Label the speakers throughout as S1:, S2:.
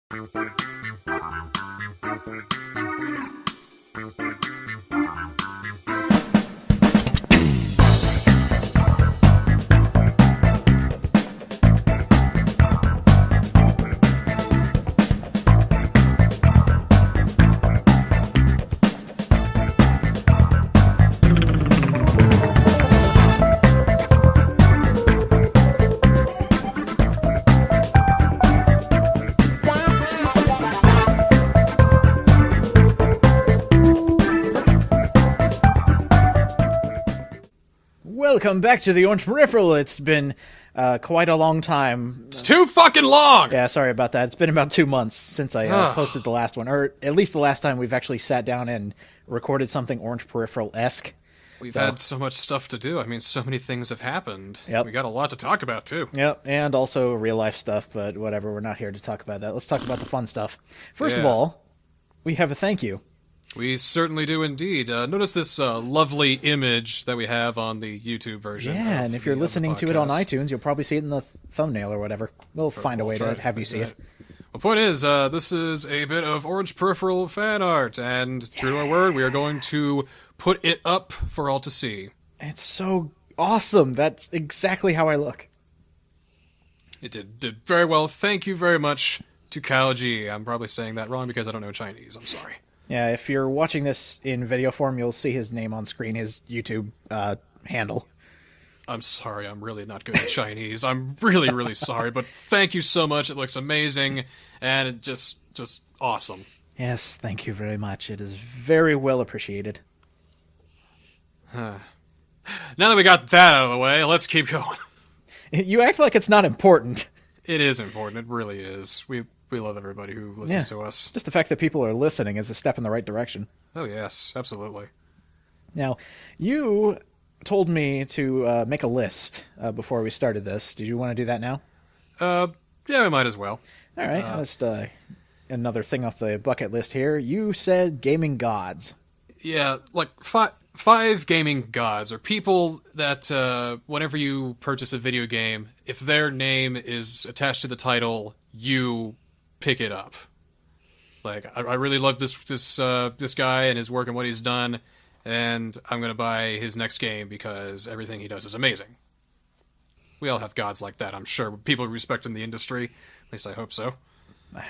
S1: Welcome back to the Orange Peripheral. It's been quite a long time.
S2: It's too fucking long!
S1: Yeah, sorry about that. It's been about 2 months since I posted the last one, or at least the last time we've actually sat down and recorded something Orange Peripheral-esque.
S2: We've had so much stuff to do. I mean, so many things have happened.
S1: Yep.
S2: We got a lot to talk about, too.
S1: Yep, and also real-life stuff, but whatever. We're not here to talk about that. Let's talk about the fun stuff. First of all, we have a thank you.
S2: We certainly do indeed. Notice this lovely image that we have on the YouTube version.
S1: Yeah, and if you're listening to it on iTunes, you'll probably see it in the thumbnail or whatever. We'll find a way to have you see it.
S2: The point is, this is a bit of Orange Peripheral fan art, and true to our word, we are going to put it up for all to see.
S1: It's so awesome. That's exactly how I look.
S2: It did very well. Thank you very much to Kaoji. I'm probably saying that wrong because I don't know Chinese. I'm sorry.
S1: Yeah, if you're watching this in video form, you'll see his name on screen, his YouTube handle.
S2: I'm sorry, I'm really not good at Chinese. I'm really, really sorry, but thank you so much. It looks amazing, and it just awesome.
S1: Yes, thank you very much. It is very well appreciated.
S2: Now that we got that out of the way, let's keep going.
S1: You act like it's not important.
S2: It is important. It really is. We love everybody who listens to us. Just
S1: the fact that people are listening is a step in the right direction.
S2: Oh, yes. Absolutely.
S1: Now, you told me to make a list before we started this. Did you want to do that now?
S2: Yeah, we might as well.
S1: All right. Just another thing off the bucket list here. You said gaming gods.
S2: Yeah, like five gaming gods, or people that whenever you purchase a video game, if their name is attached to the title, you pick it up. Like, I really love this guy and his work and what he's done, and I'm going to buy his next game because everything he does is amazing. We all have gods like that, I'm sure. People respect in the industry. At least I hope so.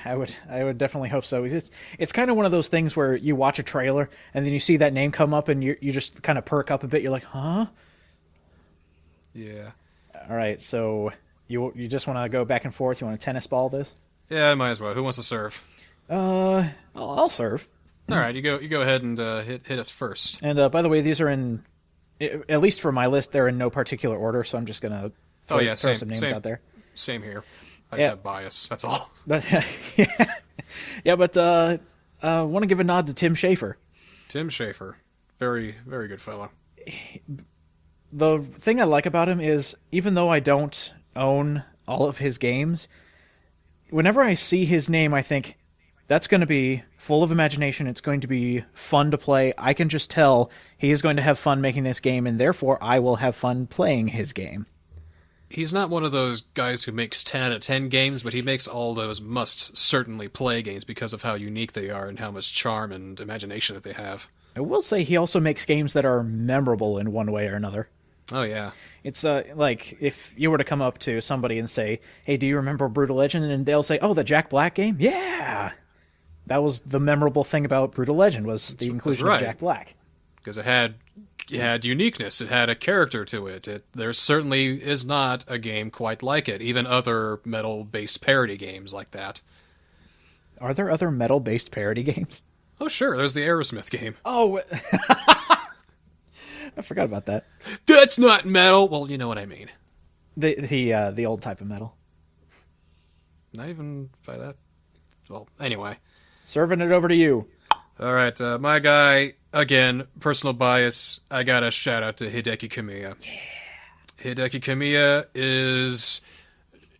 S1: I would definitely hope so. It's kind of one of those things where you watch a trailer and then you see that name come up and you just kind of perk up a bit. You're like, huh?
S2: Yeah.
S1: All right, so you just want to go back and forth? You want to tennis ball this?
S2: Yeah, I might as well. Who wants to serve?
S1: I'll serve.
S2: All right, you go ahead and hit us first.
S1: And by the way, these are in, at least for my list, they're in no particular order. So I'm just gonna throw some names out there.
S2: Same here. I just have bias. That's all.
S1: But yeah, but I want to give a nod to Tim Schafer.
S2: Tim Schafer, very, very good fellow.
S1: The thing I like about him is, even though I don't own all of his games, whenever I see his name, I think, that's going to be full of imagination. It's going to be fun to play. I can just tell he is going to have fun making this game, and therefore I will have fun playing his game.
S2: He's not one of those guys who makes 10 out of 10 games, but he makes all those must-certainly-play games because of how unique they are and how much charm and imagination that they have.
S1: I will say he also makes games that are memorable in one way or another.
S2: Oh, yeah.
S1: It's like, if you were to come up to somebody and say, hey, do you remember Brutal Legend? And they'll say, oh, the Jack Black game? Yeah! That was the memorable thing about Brutal Legend, was the inclusion of Jack Black.
S2: Because it had uniqueness. It had a character to it. There certainly is not a game quite like it. Even other metal-based parody games like that.
S1: Are there other metal-based parody games?
S2: Oh, sure. There's the Aerosmith game.
S1: Oh, I forgot about that.
S2: That's not metal. Well, you know what I mean.
S1: The old type of metal.
S2: Not even by that. Well, anyway.
S1: Serving it over to you.
S2: All right, my guy, again, personal bias, I gotta shout out to Hideki Kamiya. Yeah. Hideki Kamiya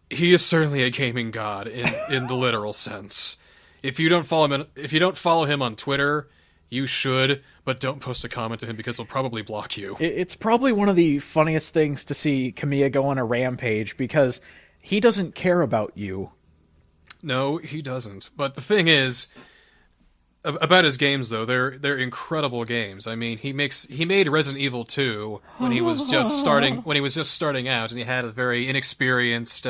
S2: he is certainly a gaming god in the literal sense. If you don't follow him on Twitter, you should, but don't post a comment to him because he'll probably block you.
S1: It's probably one of the funniest things to see Kamiya go on a rampage because he doesn't care about you.
S2: No, he doesn't. But the thing is, about his games though, they're incredible games. I mean, he made Resident Evil 2 when he was just starting out, and he had a very inexperienced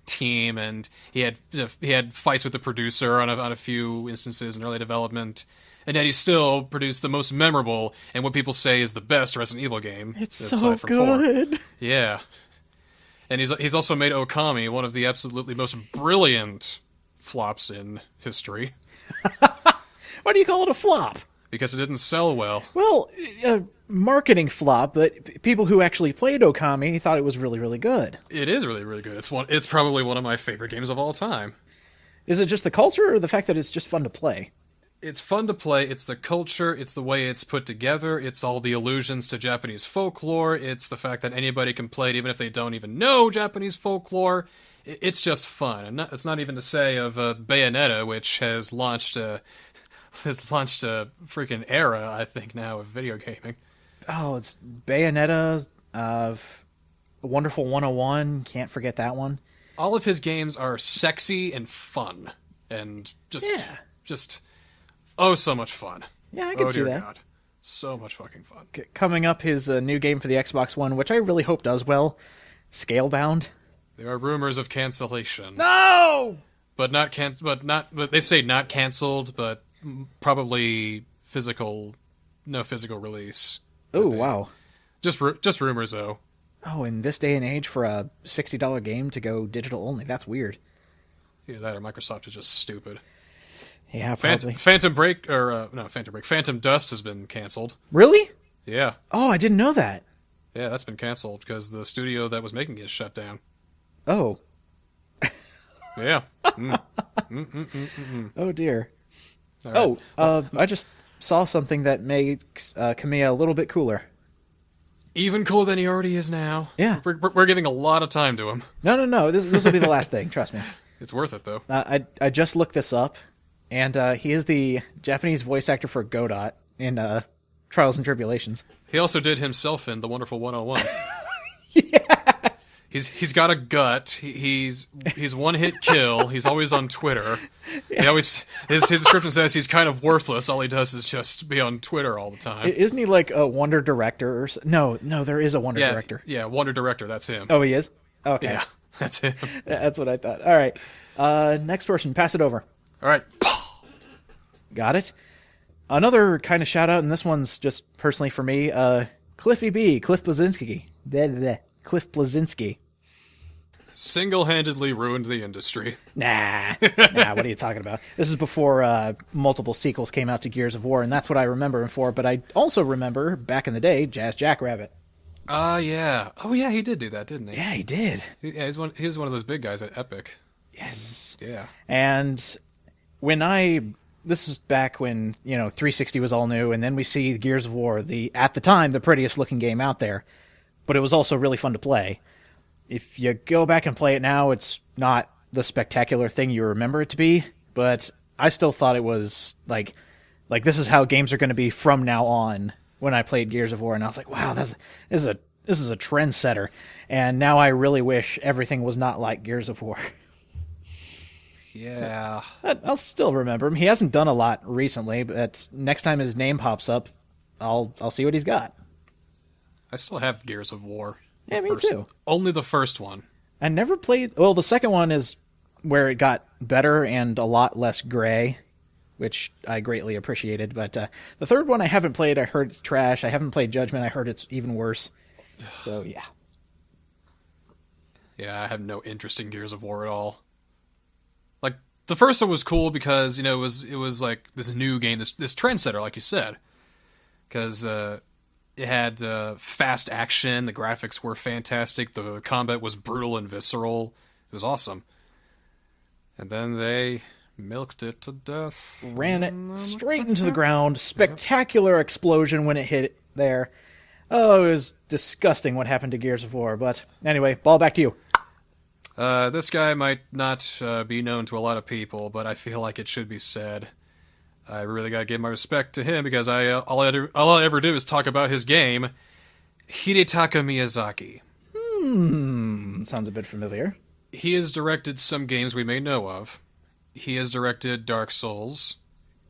S2: team, and he had fights with the producer on a few instances in early development. And yet he still produced the most memorable and what people say is the best Resident Evil game.
S1: It's so good.
S2: 4. Yeah. And he's also made Okami, one of the absolutely most brilliant flops in history.
S1: Why do you call it a flop?
S2: Because it didn't sell well.
S1: Well, marketing flop, but people who actually played Okami thought it was really, really good.
S2: It is really, really good. It's probably one of my favorite games of all time.
S1: Is it just the culture or the fact that it's just fun to play?
S2: It's fun to play, it's the culture, it's the way it's put together, it's all the allusions to Japanese folklore, it's the fact that anybody can play it even if they don't even know Japanese folklore. It's just fun. And it's not even to say of Bayonetta, which has launched a freaking era, I think, now of video gaming.
S1: Oh, it's Bayonetta, Wonderful 101, can't forget that one.
S2: All of his games are sexy and fun, and just oh, so much fun.
S1: Yeah, I can see that.
S2: God. So much fucking fun.
S1: Coming up, his new game for the Xbox One, which I really hope does well, Scalebound.
S2: There are rumors of cancellation.
S1: No!
S2: But they say not canceled, but probably no physical release.
S1: Oh, wow.
S2: Just rumors, though.
S1: Oh, in this day and age, for a $60 game to go digital only, that's weird.
S2: Either that or Microsoft is just stupid.
S1: Yeah, probably.
S2: Phantom Dust has been canceled.
S1: Really?
S2: Yeah.
S1: Oh, I didn't know that.
S2: Yeah, that's been canceled because the studio that was making it shut down.
S1: Oh.
S2: Yeah.
S1: Oh, dear.
S2: Right.
S1: I just saw something that makes Kamiya a little bit cooler.
S2: Even cooler than he already is now.
S1: Yeah.
S2: We're giving a lot of time to him.
S1: No. This will be the last thing. Trust me.
S2: It's worth it, though.
S1: I just looked this up, and he is the Japanese voice actor for Godot in Trials and Tribulations.
S2: He also did himself in The Wonderful 101.
S1: Yes!
S2: He's got a gut. He's one hit kill. He's always on Twitter. He always his description says he's kind of worthless. All he does is just be on Twitter all the time.
S1: Isn't he like a Wonder Director? No, there is a Wonder Director.
S2: Yeah, Wonder Director. That's him.
S1: Oh, he is? Okay.
S2: Yeah, that's him.
S1: That's what I thought. All right. Next person, pass it over.
S2: All right.
S1: Got it. Another kind of shout out, and this one's just personally for me. Cliff Blazinski. Cliff Blazinski.
S2: Single-handedly ruined the industry.
S1: Nah, what are you talking about? This is before multiple sequels came out to Gears of War, and that's what I remember him for, but I also remember, back in the day, Jazz Jackrabbit.
S2: Yeah. Oh, yeah, he did do that, didn't he?
S1: Yeah, he did.
S2: Yeah, he was one of those big guys at Epic.
S1: Yes.
S2: Yeah.
S1: And this is back when, 360 was all new, and then we see Gears of War, at the time, the prettiest looking game out there, but it was also really fun to play. If you go back and play it now, it's not the spectacular thing you remember it to be, but I still thought it was like this is how games are going to be from now on when I played Gears of War, and I was like, wow, this is a trendsetter, and now I really wish everything was not like Gears of War.
S2: Yeah.
S1: I'll still remember him. He hasn't done a lot recently, but next time his name pops up, I'll see what he's got.
S2: I still have Gears of War.
S1: Yeah, me too.
S2: Only the first one.
S1: I never played... Well, the second one is where it got better and a lot less gray, which I greatly appreciated. But the third one I haven't played. I heard it's trash. I haven't played Judgment. I heard it's even worse. So, yeah.
S2: Yeah, I have no interest in Gears of War at all. Like, the first one was cool because, it was like this new game, this trendsetter, like you said. Because... it had fast action, the graphics were fantastic, the combat was brutal and visceral. It was awesome. And then they milked it to death.
S1: Ran it straight into the ground. Spectacular explosion when it hit it there. Oh, it was disgusting what happened to Gears of War. But anyway, ball back to you.
S2: This guy might not be known to a lot of people, but I feel like it should be said. I really gotta give my respect to him because all I ever do is talk about his game, Hideki Miyazaki.
S1: Sounds a bit familiar.
S2: He has directed some games we may know of, He has directed Dark Souls.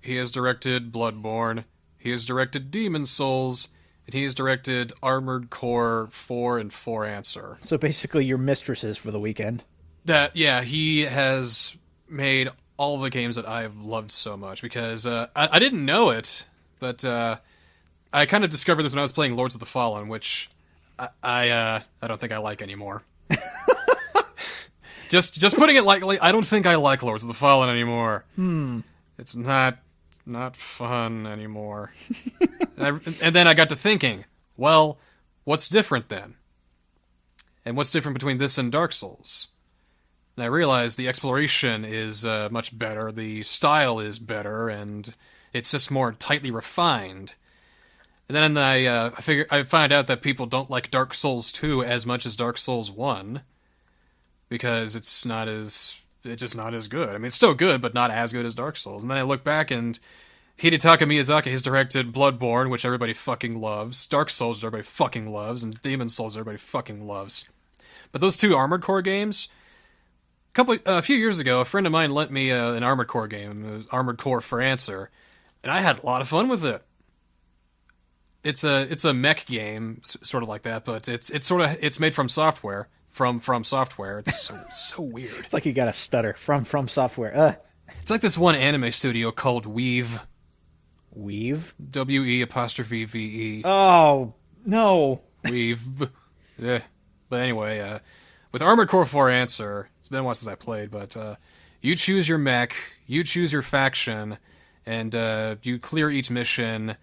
S2: He has directed Bloodborne. He has directed Demon Souls. And he has directed Armored Core 4 and 4 Answer.
S1: So basically your mistresses for the weekend.
S2: He has made all the games that I've loved so much, because I didn't know it, but I kind of discovered this when I was playing Lords of the Fallen, which I don't think I like anymore. Just putting it lightly, I don't think I like Lords of the Fallen anymore. It's not fun anymore. and then I got to thinking, well, what's different then? And what's different between this and Dark Souls? And I realized the exploration is much better, the style is better, and it's just more tightly refined. And then I find out that people don't like Dark Souls 2 as much as Dark Souls 1, because it's just not as good. I mean, it's still good, but not as good as Dark Souls. And then I look back, and Hideki Miyazaki has directed Bloodborne, which everybody fucking loves, Dark Souls everybody fucking loves, and Demon Souls everybody fucking loves. But those two Armored Core games, a few years ago, a friend of mine lent me an Armored Core game, Armored Core for Answer, and I had a lot of fun with it. It's a mech game, sort of like that, but it's made from software. From Software. It's so weird.
S1: It's like you got a stutter. From Software.
S2: It's like this one anime studio called Weave.
S1: Weave?
S2: WE''VE.
S1: Oh, no.
S2: Weave. Yeah. But anyway, with Armored Core 4 Answer, it's been a while since I played, but you choose your mech, you choose your faction, and you clear each mission,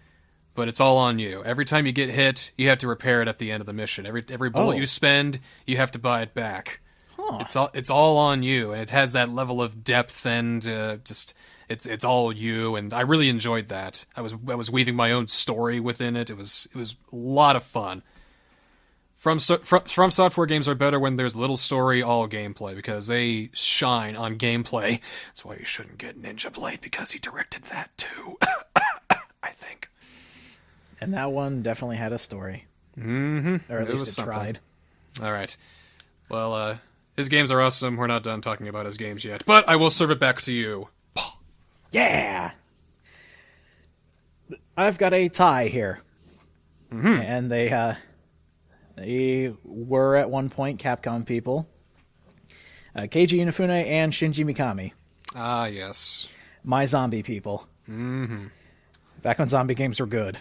S2: but it's all on you. Every time you get hit, you have to repair it at the end of the mission. Every bullet you spend, you have to buy it back. Huh. It's all on you, and it has that level of depth, and it's all you. And I really enjoyed that. I was weaving my own story within it. It was a lot of fun. From Software games are better when there's little story, all gameplay, because they shine on gameplay. That's why you shouldn't get Ninja Blade, because he directed that too. I think.
S1: And that one definitely had a story.
S2: Mm-hmm.
S1: Or at least it tried.
S2: All right. Well, his games are awesome. We're not done talking about his games yet, but I will serve it back to you.
S1: Yeah! I've got a tie here. Mm-hmm. And they were at one point Capcom people. Keiji Inafune and Shinji Mikami.
S2: Ah, yes.
S1: My zombie people.
S2: Mm-hmm.
S1: Back when zombie games were good.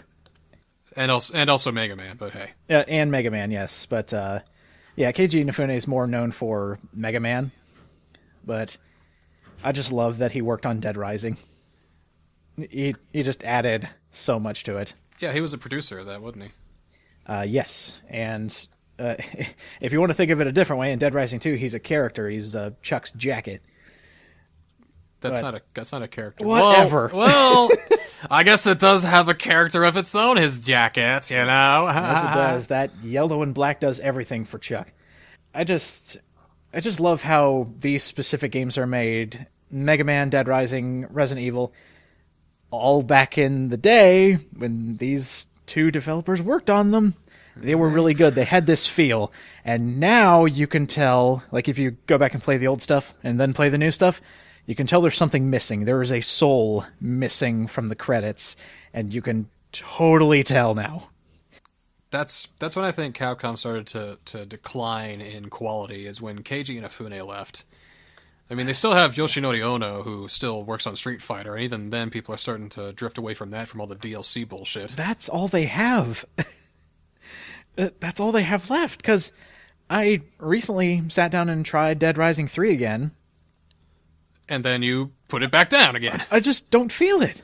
S2: And also Mega Man, but hey.
S1: Yeah, and Mega Man, yes. But, Keiji Inafune is more known for Mega Man. But I just love that he worked on Dead Rising. He just added so much to it.
S2: Yeah, he was a producer of that, wasn't he?
S1: Yes, and if you want to think of it a different way, in Dead Rising 2, he's a character. He's Chuck's jacket.
S2: That's not a character.
S1: Whatever.
S2: Well, I guess it does have a character of its own, his jacket, you know?
S1: Yes, it does. That yellow and black does everything for Chuck. I just love how these specific games are made. Mega Man, Dead Rising, Resident Evil, all back in the day when these two developers worked on them. They were really good. They had this feel. And now you can tell, like if you go back and play the old stuff and then play the new stuff, you can tell there's something missing. There is a soul missing from the credits, and you can totally tell now.
S2: That's when I think Capcom started to decline in quality, is when Keiji Inafune left. I mean, they still have Yoshinori Ono, who still works on Street Fighter, and even then people are starting to drift away from that from all the DLC bullshit.
S1: That's all they have. That's all they have left, because I recently sat down and tried Dead Rising 3 again.
S2: And then you put it back down again.
S1: I just don't feel it.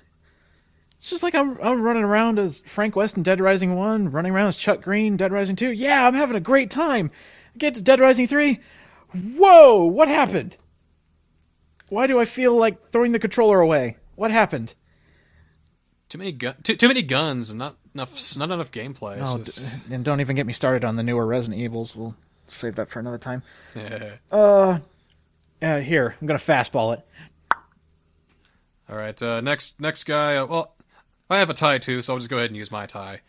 S1: It's just like I'm running around as Frank West in Dead Rising 1, running around as Chuck Green, Dead Rising 2. Yeah, I'm having a great time. I get to Dead Rising 3. Whoa, what happened? Why do I feel like throwing the controller away? What happened?
S2: Too many guns and not enough gameplay.
S1: And don't even get me started on the newer Resident Evils. We'll save that for another time.
S2: Yeah.
S1: Here, I'm gonna fastball it.
S2: All right, next guy. Well, I have a tie too, so I'll just go ahead and use my tie.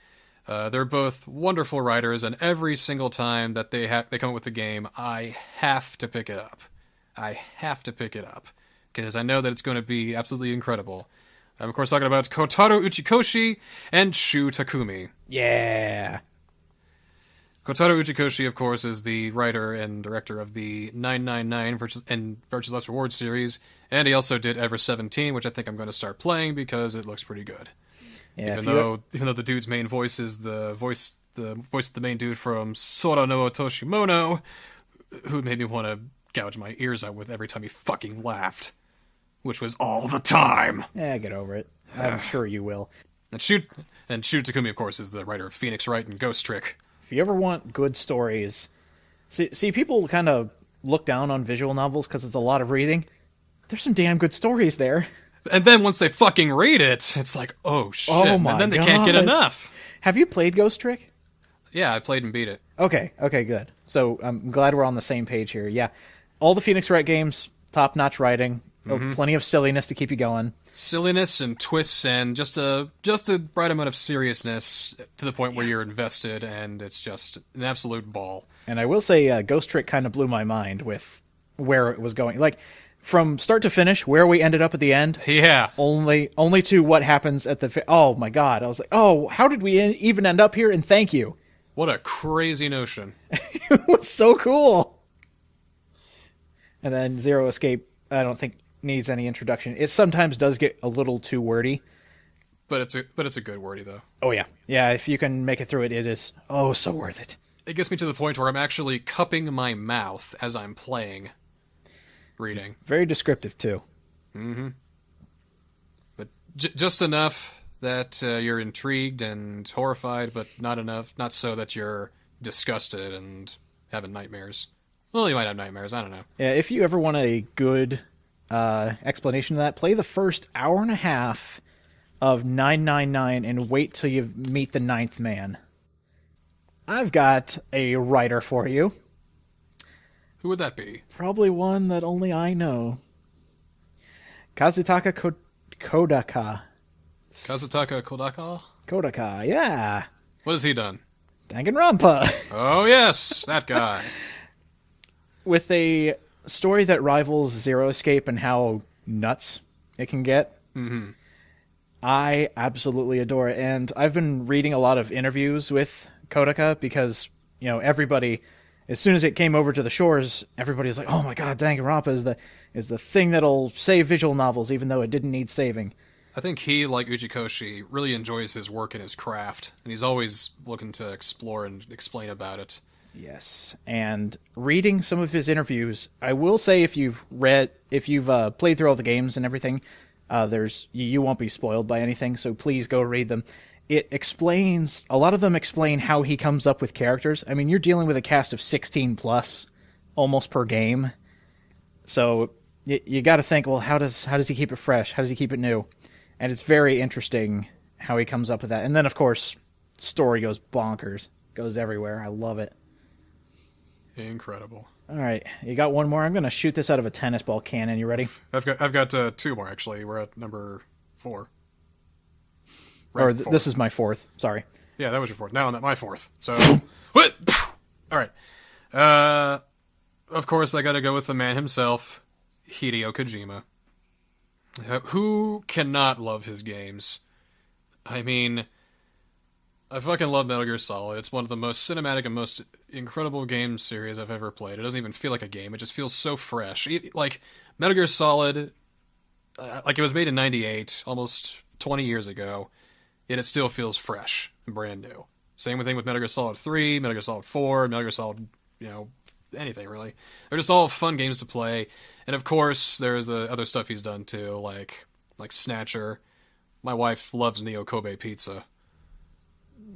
S2: They're both wonderful writers, and every single time that they come up with a game, I have to pick it up. because I know that it's going to be absolutely incredible. I'm, of course, talking about Kotaro Uchikoshi and Shu Takumi.
S1: Yeah.
S2: Kotaro Uchikoshi, of course, is the writer and director of the 999 Virtuous Last Reward series, and he also did Ever 17, which I think I'm going to start playing because it looks pretty good.
S1: Yeah,
S2: Even though the dude's main voice is the voice of the main dude from Sora no Otoshimono, who made me want to gouge my ears out with every time he fucking laughed, which was all the time.
S1: Yeah, get over it. I'm sure you will.
S2: And Shu Takumi, of course, is the writer of Phoenix Wright and Ghost Trick.
S1: If you ever want good stories, see people kind of look down on visual novels because it's a lot of reading. There's some damn good stories there.
S2: And then once they fucking read it, it's like, oh shit,
S1: Oh my
S2: and then they can't get enough.
S1: Have you played Ghost Trick?
S2: Yeah, I played and beat it.
S1: Okay, good. So I'm glad we're on the same page here. Yeah, all the Phoenix Wright games, top-notch writing, plenty of silliness to keep you going.
S2: Silliness and twists and just a right amount of seriousness to the point where you're invested, and it's just an absolute ball.
S1: And I will say, Ghost Trick kind of blew my mind with where it was going. Like, from start to finish, where we ended up at the end.
S2: Yeah.
S1: Only to what happens at the... Oh, my God. I was like, oh, how did we even end up here? And thank you.
S2: What a crazy notion.
S1: It was so cool. And then Zero Escape, I don't think needs any introduction. It sometimes does get a little too wordy.
S2: But it's a good wordy, though.
S1: Oh, yeah. Yeah, if you can make it through it, it is, oh, so worth it.
S2: It gets me to the point where I'm actually cupping my mouth as I'm playing. Reading.
S1: Very descriptive, too.
S2: Mm-hmm. But just enough that you're intrigued and horrified, but not so that you're disgusted and having nightmares. Well, you might have nightmares, I don't know.
S1: Yeah, if you ever want a good explanation of that, play the first hour and a half of 999 and wait till you meet the ninth man. I've got a writer for you.
S2: Who would that be?
S1: Probably one that only I know. Kazutaka Kodaka.
S2: Kazutaka Kodaka?
S1: Kodaka, yeah.
S2: What has he done?
S1: Danganronpa.
S2: Oh, yes, that guy.
S1: With a story that rivals Zero Escape and how nuts it can get.
S2: Mm-hmm.
S1: I absolutely adore it. And I've been reading a lot of interviews with Kodaka because, everybody... As soon as it came over to the shores, everybody was like, "Oh my God, Danganronpa is the thing that'll save visual novels, even though it didn't need saving."
S2: I think he, like Uchikoshi, really enjoys his work and his craft, and he's always looking to explore and explain about it.
S1: Yes, and reading some of his interviews, I will say if you've played through all the games and everything, you won't be spoiled by anything. So please go read them. A lot of them explain how he comes up with characters. I mean, you're dealing with a cast of 16 plus, almost per game. So you got to think, well, how does he keep it fresh? How does he keep it new? And it's very interesting how he comes up with that. And then, of course, story goes bonkers, goes everywhere. I love it.
S2: Incredible.
S1: All right, you got one more. I'm going to shoot this out of a tennis ball cannon. You ready?
S2: I've got two more actually. We're at number 4.
S1: This is my 4th. Sorry.
S2: Yeah, that was your 4th. Now I'm at my 4th. So, what? All right. Of course, I got to go with the man himself, Hideo Kojima. Who cannot love his games? I mean, I fucking love Metal Gear Solid. It's one of the most cinematic and most incredible game series I've ever played. It doesn't even feel like a game. It just feels so fresh. Like, Metal Gear Solid, like it was made in 98, almost 20 years ago. Yet it still feels fresh and brand new. Same thing with Metal Gear Solid 3, Metal Gear Solid 4, Metal Gear Solid, anything really. They're just all fun games to play. And of course, there's the other stuff he's done too, like Snatcher. My wife loves Neo Kobe pizza.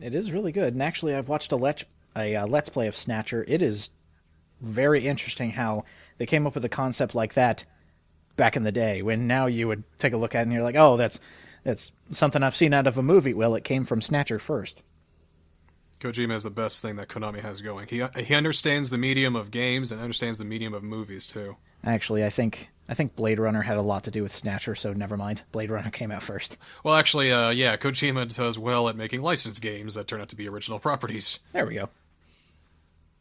S1: It is really good. And actually, I've watched a Let's Play of Snatcher. It is very interesting how they came up with a concept like that back in the day, when now you would take a look at it and you're like, oh, that's something I've seen out of a movie. Well, it came from Snatcher first.
S2: Kojima is the best thing that Konami has going. He understands the medium of games and understands the medium of movies, too.
S1: Actually, I think Blade Runner had a lot to do with Snatcher, so never mind. Blade Runner came out first.
S2: Well, actually, Kojima does well at making licensed games that turn out to be original properties.
S1: There we go.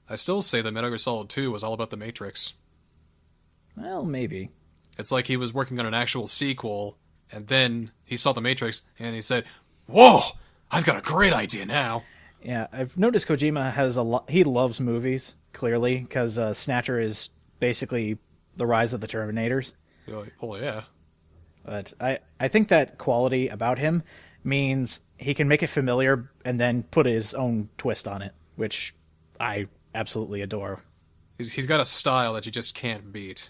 S2: I still say that Metal Gear Solid 2 was all about the Matrix.
S1: Well, maybe.
S2: It's like he was working on an actual sequel, and then he saw The Matrix, and he said, "Whoa, I've got a great idea now."
S1: Yeah, I've noticed Kojima has a lot. He loves movies, clearly, because Snatcher is basically the rise of the Terminators.
S2: You're like, oh, yeah.
S1: But I think that quality about him means he can make it familiar and then put his own twist on it, which I absolutely adore.
S2: He's got a style that you just can't beat.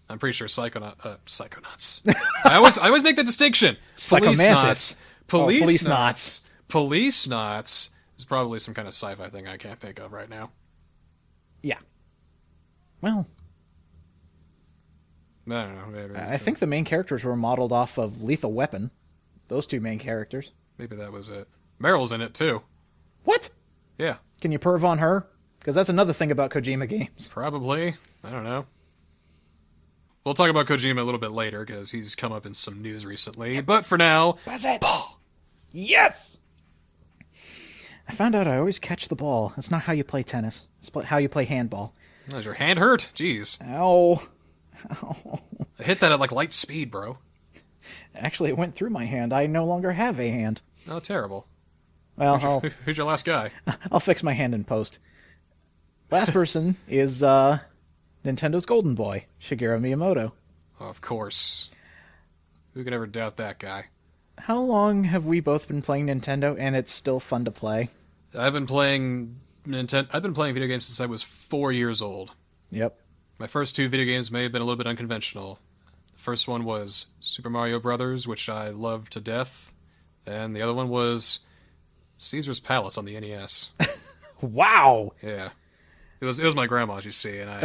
S2: I'm pretty sure Psychonauts. I always make the distinction.
S1: Psychomantis.
S2: Police Knots. Police Knots is probably some kind of sci-fi thing I can't think of right now.
S1: Yeah. Well,
S2: I don't know. Maybe,
S1: I think the main characters were modeled off of Lethal Weapon. Those two main characters.
S2: Maybe that was it. Meryl's in it, too.
S1: What?
S2: Yeah.
S1: Can you perv on her? Because that's another thing about Kojima games.
S2: Probably. I don't know. We'll talk about Kojima a little bit later, because he's come up in some news recently. But for now...
S1: Buzz it! Yes! I found out I always catch the ball. That's not how you play tennis. It's how you play handball.
S2: Does your hand hurt? Jeez.
S1: Ow. Ow.
S2: I hit that at, like, light speed, bro.
S1: Actually, it went through my hand. I no longer have a hand.
S2: Oh, terrible.
S1: Well,
S2: who's your last guy?
S1: I'll fix my hand in post. Last person is Nintendo's golden boy, Shigeru Miyamoto.
S2: Oh, of course. Who could ever doubt that guy?
S1: How long have we both been playing Nintendo, and it's still fun to play?
S2: I've been playing video games since I was 4 years old.
S1: Yep.
S2: My first two video games may have been a little bit unconventional. The first one was Super Mario Brothers, which I loved to death. And the other one was Caesar's Palace on the NES.
S1: Wow!
S2: Yeah. It was my grandma's, you see, and I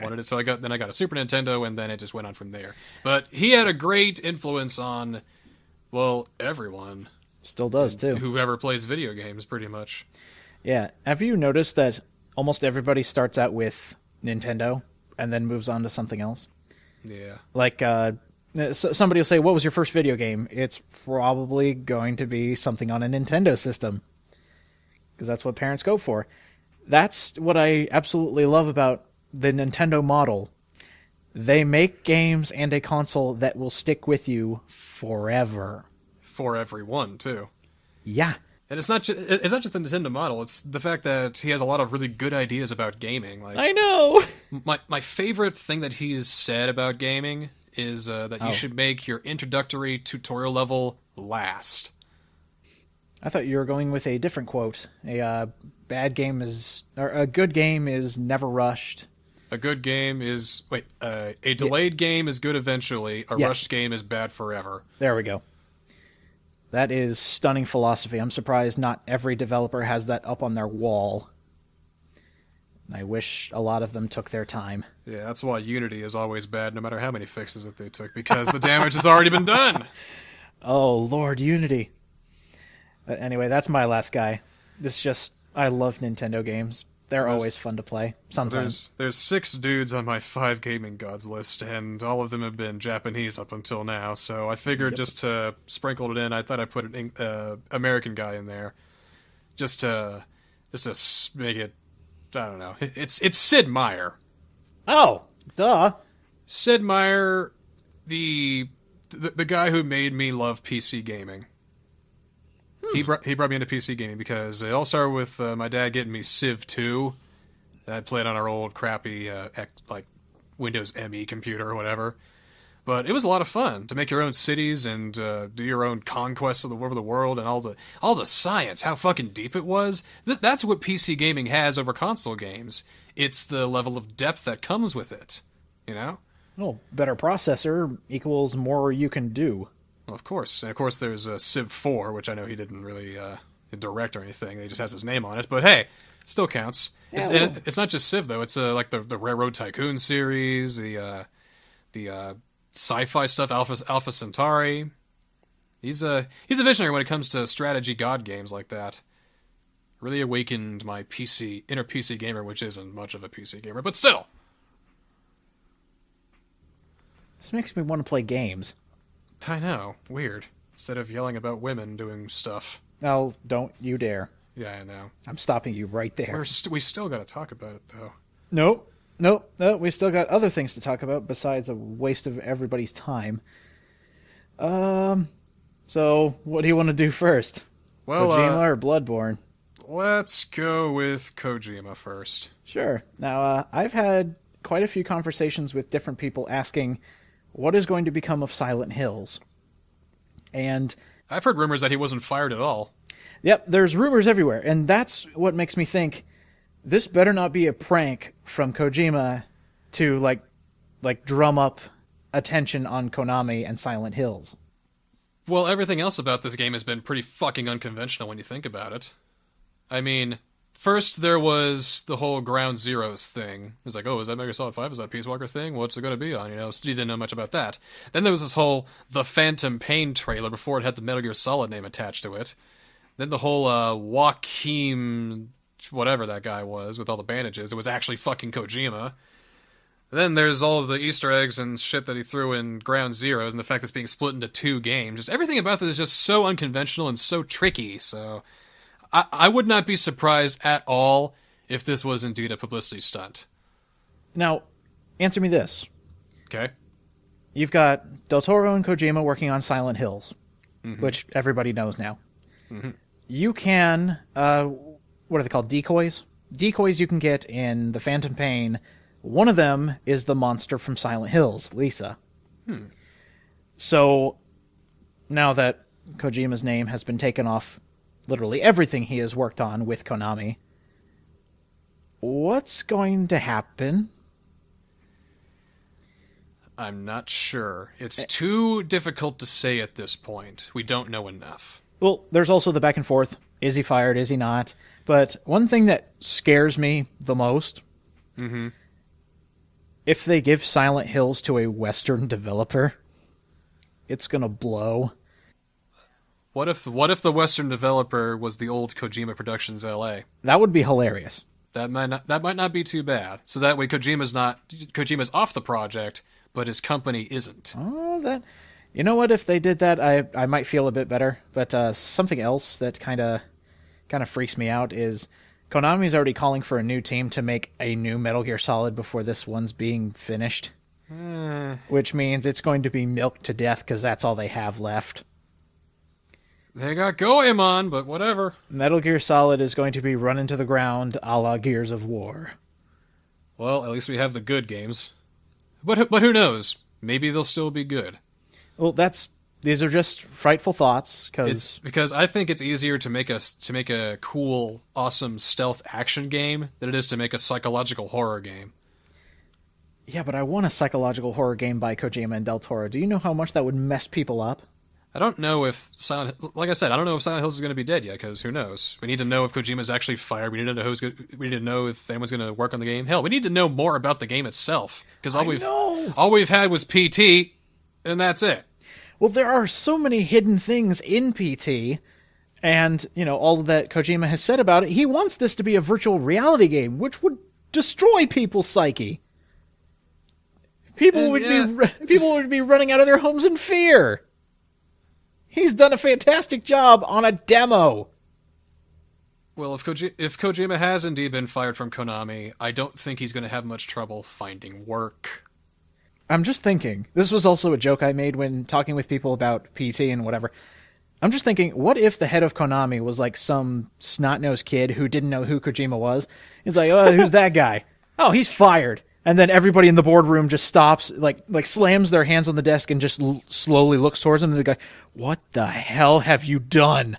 S2: wanted it. So I got a Super Nintendo, and then it just went on from there. But he had a great influence on, well, everyone.
S1: Still does, too.
S2: Whoever plays video games, pretty much.
S1: Yeah. Have you noticed that almost everybody starts out with Nintendo and then moves on to something else?
S2: Yeah.
S1: Like, somebody will say, what was your first video game? It's probably going to be something on a Nintendo system. Because that's what parents go for. That's what I absolutely love about the Nintendo model. They make games and a console that will stick with you forever.
S2: For everyone, too.
S1: Yeah.
S2: And it's not just the Nintendo model, it's the fact that he has a lot of really good ideas about gaming. Like,
S1: I know!
S2: My favorite thing that he's said about gaming is that you should make your introductory tutorial level last.
S1: I thought you were going with a different quote. A good game is never rushed.
S2: A good game is... a delayed game is good eventually. A rushed game is bad forever.
S1: There we go. That is stunning philosophy. I'm surprised not every developer has that up on their wall. I wish a lot of them took their time.
S2: Yeah, that's why Unity is always bad, no matter how many fixes that they took, because the damage has already been done.
S1: Oh, Lord, Unity. But anyway, that's my last guy. I love Nintendo games. They're always fun to play. Sometimes.
S2: There's 6 dudes on my 5 gaming gods list, and all of them have been Japanese up until now, so I figured just to sprinkle it in, I thought I'd put an American guy in there. Just to make it, I don't know. It's Sid Meier.
S1: Oh, duh.
S2: Sid Meier, the guy who made me love PC gaming. He brought me into PC gaming because it all started with my dad getting me Civ 2. That played on our old crappy Windows ME computer or whatever. But it was a lot of fun to make your own cities and do your own conquests over the world and all the science, how fucking deep it was. That's what PC gaming has over console games. It's the level of depth that comes with it, you know?
S1: Well, better processor equals more you can do.
S2: Well, of course. And of course there's Civ 4, which I know he didn't really direct or anything. He just has his name on it. But hey, still counts.
S1: Yeah,
S2: It's not just Civ, though. It's like the Railroad Tycoon series, the sci-fi stuff, Alpha Centauri. He's a visionary when it comes to strategy god games like that. Really awakened my inner PC gamer, which isn't much of a PC gamer, but still.
S1: This makes me want to play games.
S2: I know. Weird. Instead of yelling about women doing stuff.
S1: Oh, don't you dare.
S2: Yeah, I know.
S1: I'm stopping you right there.
S2: We still got to talk about it, though.
S1: Nope. Nope, no, we still got other things to talk about besides a waste of everybody's time. So what do you want to do first?
S2: Well,
S1: Kojima or Bloodborne?
S2: let's go with Kojima first.
S1: Sure. Now, I've had quite a few conversations with different people asking what is going to become of Silent Hills. And
S2: I've heard rumors that he wasn't fired at all.
S1: yep, there's rumors everywhere, and that's what makes me think this better not be a prank from Kojima to like drum up attention on Konami and Silent Hills.
S2: Well, everything else about this game has been pretty fucking unconventional when you think about it. I mean, first there was the whole Ground Zeroes thing. It was like, oh, is that Metal Gear Solid 5? Is that Peace Walker thing? What's it going to be on? You know, so you didn't know much about that. Then there was this whole The Phantom Pain trailer before it had the Metal Gear Solid name attached to it. Then the whole Joaquin, whatever that guy was, with all the bandages. It was actually fucking Kojima. Then there's all of the Easter eggs and shit that he threw in Ground Zeroes and the fact that it's being split into 2 games. Just everything about this is just so unconventional and so tricky, so I would not be surprised at all if this was indeed a publicity stunt.
S1: Now, answer me this.
S2: Okay?
S1: You've got Del Toro and Kojima working on Silent Hills, which everybody knows now.
S2: Mm-hmm.
S1: You can, what are they called, decoys? Decoys you can get in The Phantom Pain. One of them is the monster from Silent Hills, Lisa. So, now that Kojima's name has been taken off literally everything he has worked on with Konami, what's going to happen?
S2: I'm not sure. It's too difficult to say at this point. We don't know enough.
S1: Well, there's also the back and forth. Is he fired? Is he not? But one thing that scares me the most, if they give Silent Hills to a Western developer, it's going to blow.
S2: What if the Western developer was the old Kojima Productions LA?
S1: That would be hilarious.
S2: That might not be too bad. So that way Kojima's off the project, but his company isn't.
S1: Oh, that. You know what? If they did that, I might feel a bit better. But something else that kind of freaks me out is Konami's already calling for a new team to make a new Metal Gear Solid before this one's being finished. Which means it's going to be milked to death because that's all they have left.
S2: They got Goemon, but whatever.
S1: Metal Gear Solid is going to be run into the ground a la Gears of War.
S2: Well, at least we have the good games. But who knows? Maybe they'll still be good.
S1: Well, these are just frightful thoughts
S2: because I think it's easier to make a cool, awesome stealth action game than it is to make a psychological horror game.
S1: Yeah, but I want a psychological horror game by Kojima and Del Toro. Do you know how much that would mess people up?
S2: I don't know if like I said, I don't know if Silent Hills is going to be dead yet, because who knows? We need to know if Kojima's actually fired. We need to know if anyone's going to work on the game. Hell, we need to know more about the game itself, because all we've had was PT, and that's it.
S1: Well, there are so many hidden things in PT, and all that Kojima has said about it. He wants this to be a virtual reality game, which would destroy people's psyche. People would be running out of their homes in fear. He's done a fantastic job on a demo.
S2: Well, if Kojima has indeed been fired from Konami, I don't think he's going to have much trouble finding work.
S1: I'm just thinking, this was also a joke I made when talking with people about PT and whatever. I'm just thinking, what if the head of Konami was like some snot-nosed kid who didn't know who Kojima was? He's like, oh, who's that guy? Oh, he's fired. And then everybody in the boardroom just stops, like slams their hands on the desk and just slowly looks towards him. And they go, what the hell have you done?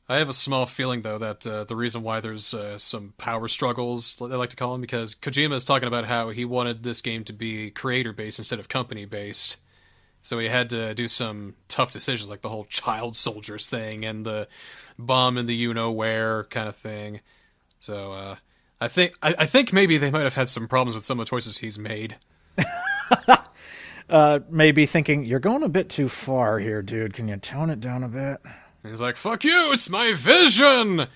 S2: I have a small feeling, though, that the reason why there's some power struggles, they like to call them, because Kojima is talking about how he wanted this game to be creator-based instead of company-based. So he had to do some tough decisions, like the whole child soldiers thing and the bomb in the you-know-where kind of thing. So, I think maybe they might have had some problems with some of the choices he's made.
S1: Maybe thinking, you're going a bit too far here, dude. Can you tone it down a bit?
S2: He's like, fuck you, it's my vision!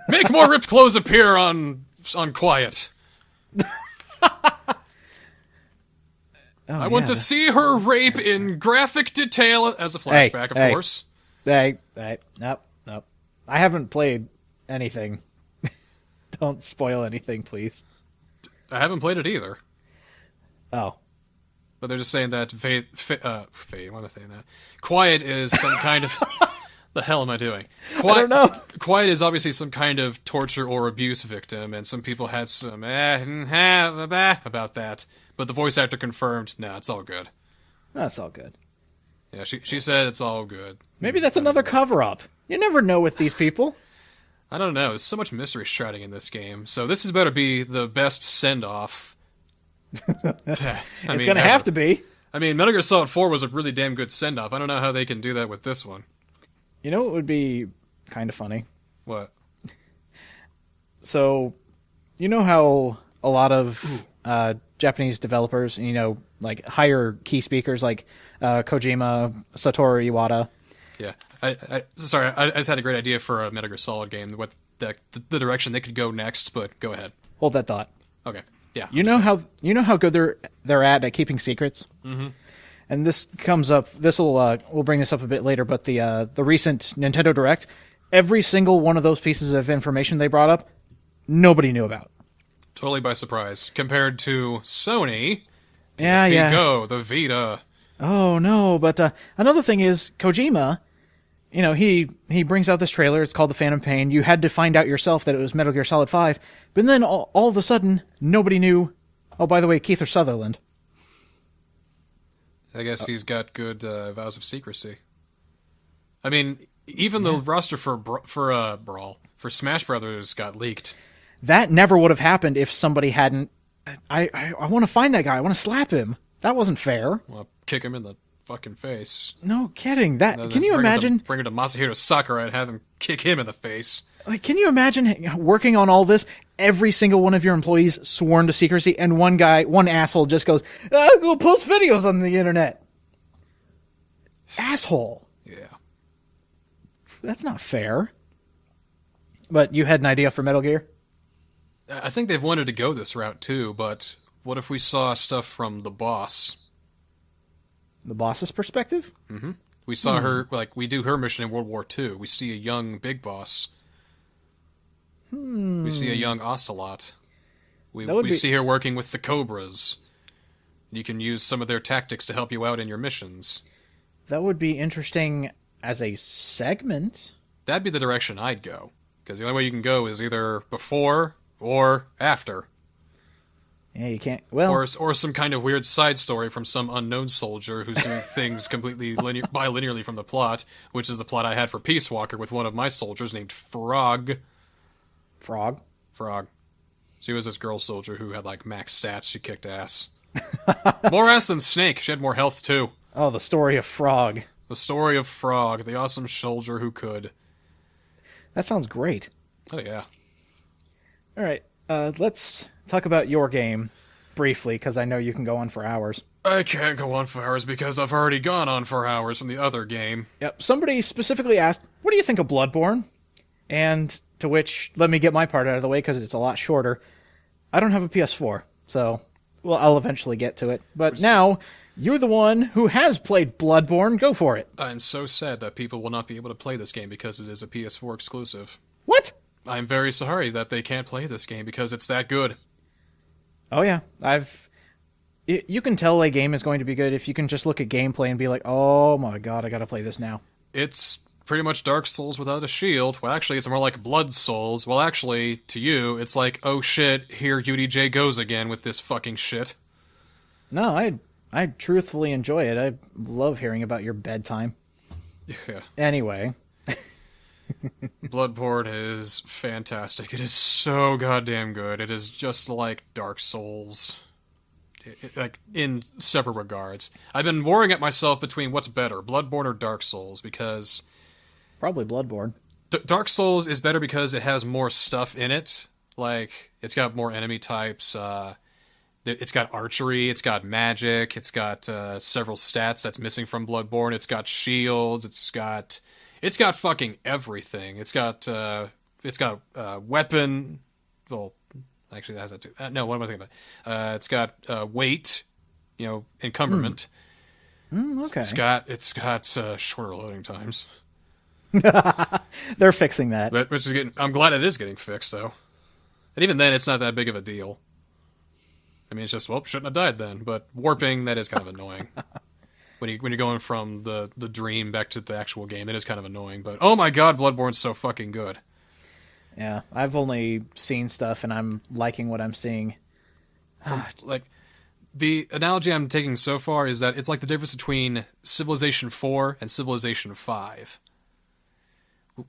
S2: Make more ripped clothes appear on Quiet. I want to see her rape in graphic detail as a flashback, of course.
S1: Nope. I haven't played anything. Don't spoil anything, please.
S2: I haven't played it either.
S1: Oh.
S2: But they're just saying that Faye, why am I saying that? Quiet is some kind of... The hell am I doing?
S1: I don't know.
S2: Quiet is obviously some kind of torture or abuse victim, and some people had some about that. But the voice actor confirmed, no, it's all good.
S1: That's all good.
S2: Yeah, she said it's all good.
S1: Maybe that's another cover-up. You never know with these people.
S2: I don't know. There's so much mystery shrouding in this game. So this is better be the best send-off.
S1: It's going to have to be.
S2: I mean, Metal Gear Solid 4 was a really damn good send-off. I don't know how they can do that with this one.
S1: You know what would be kind of funny?
S2: What?
S1: So, you know how a lot of Japanese developers, like hire key speakers like Kojima, Satoru Iwata.
S2: Yeah. I just had a great idea for a Metal Gear Solid game, what the direction they could go next, but go ahead.
S1: Hold that thought.
S2: Okay. Yeah.
S1: You know how good they're at keeping secrets? Mm-hmm. And this comes up. We'll bring this up a bit later. But the recent Nintendo Direct, every single one of those pieces of information they brought up, nobody knew about.
S2: Totally by surprise compared to Sony.
S1: Yeah.
S2: Go, the Vita.
S1: Oh no! But another thing is Kojima. He brings out this trailer. It's called The Phantom Pain. You had to find out yourself that it was Metal Gear Solid 5. But then all of a sudden, nobody knew. Oh, by the way, Kiefer Sutherland.
S2: I guess he's got good vows of secrecy. I mean, even the roster for Smash Brothers got leaked.
S1: That never would have happened if somebody hadn't. I want to find that guy. I want to slap him. That wasn't fair.
S2: Well, kick him in the fucking face.
S1: No kidding. Can you imagine?
S2: Bring him to Masahiro Sakurai and have him kick him in the face.
S1: Like, can you imagine working on all this? Every single one of your employees sworn to secrecy, and one asshole just goes, "I'll go post videos on the internet." Asshole.
S2: Yeah.
S1: That's not fair. But you had an idea for Metal Gear?
S2: I think they've wanted to go this route too, but what if we saw stuff from the boss?
S1: The boss's perspective?
S2: Mm-hmm. We saw her, we do her mission in World War II. We see a young big boss. We see a young Ocelot. We see her working with the Cobras. You can use some of their tactics to help you out in your missions.
S1: That would be interesting as a segment.
S2: That'd be the direction I'd go. Because the only way you can go is either before or after.
S1: Yeah, you can't... Well...
S2: Or some kind of weird side story from some unknown soldier who's doing things completely bilinearly from the plot, which is the plot I had for Peace Walker with one of my soldiers named Frog.
S1: Frog.
S2: She was this girl soldier who had, max stats. She kicked ass. More ass than Snake. She had more health, too.
S1: Oh, the story of Frog.
S2: The story of Frog, the awesome soldier who could.
S1: That sounds great.
S2: Oh, yeah.
S1: All right, let's talk about your game briefly, because I know you can go on for hours.
S2: I can't go on for hours because I've already gone on for hours from the other game.
S1: Yep. Somebody specifically asked, what do you think of Bloodborne? And to which, let me get my part out of the way because it's a lot shorter. I don't have a PS4, so I'll eventually get to it. But now, you're the one who has played Bloodborne. Go for it.
S2: I'm so sad that people will not be able to play this game because it is a PS4 exclusive.
S1: What?
S2: I'm very sorry that they can't play this game because it's that good.
S1: Oh, yeah. You can tell a game is going to be good if you can just look at gameplay and be like, oh my god, I gotta play this now.
S2: It's pretty much Dark Souls without a shield. Well, actually, it's more like Blood Souls. Well, actually, to you, it's like, oh shit, here UDJ goes again with this fucking shit.
S1: No, I truthfully enjoy it. I love hearing about your bedtime.
S2: Yeah.
S1: Anyway.
S2: Bloodborne is fantastic. It is so goddamn good. It is just like Dark Souls. Like, in several regards. I've been worrying at myself between what's better, Bloodborne or Dark Souls, because...
S1: Probably Bloodborne.
S2: Dark Souls is better because it has more stuff in it. Like, it's got more enemy types, it's got archery, it's got magic, it's got several stats that's missing from Bloodborne, it's got shields, it's got fucking everything. It's got weapon... Well... Actually, that has that too. No, what am I thinking about? It's got weight, encumberment.
S1: Okay.
S2: It's got shorter loading times.
S1: They're fixing that.
S2: Which is I'm glad it is getting fixed, though. And even then, it's not that big of a deal. I mean, it's just, well, shouldn't have died then. But warping, that is kind of annoying. When you're going from the dream back to the actual game, it is kind of annoying. But, oh my god, Bloodborne's so fucking good.
S1: Yeah, I've only seen stuff, and I'm liking what I'm seeing.
S2: Like, the analogy I'm taking so far is that it's like the difference between Civilization 4 and Civilization 5.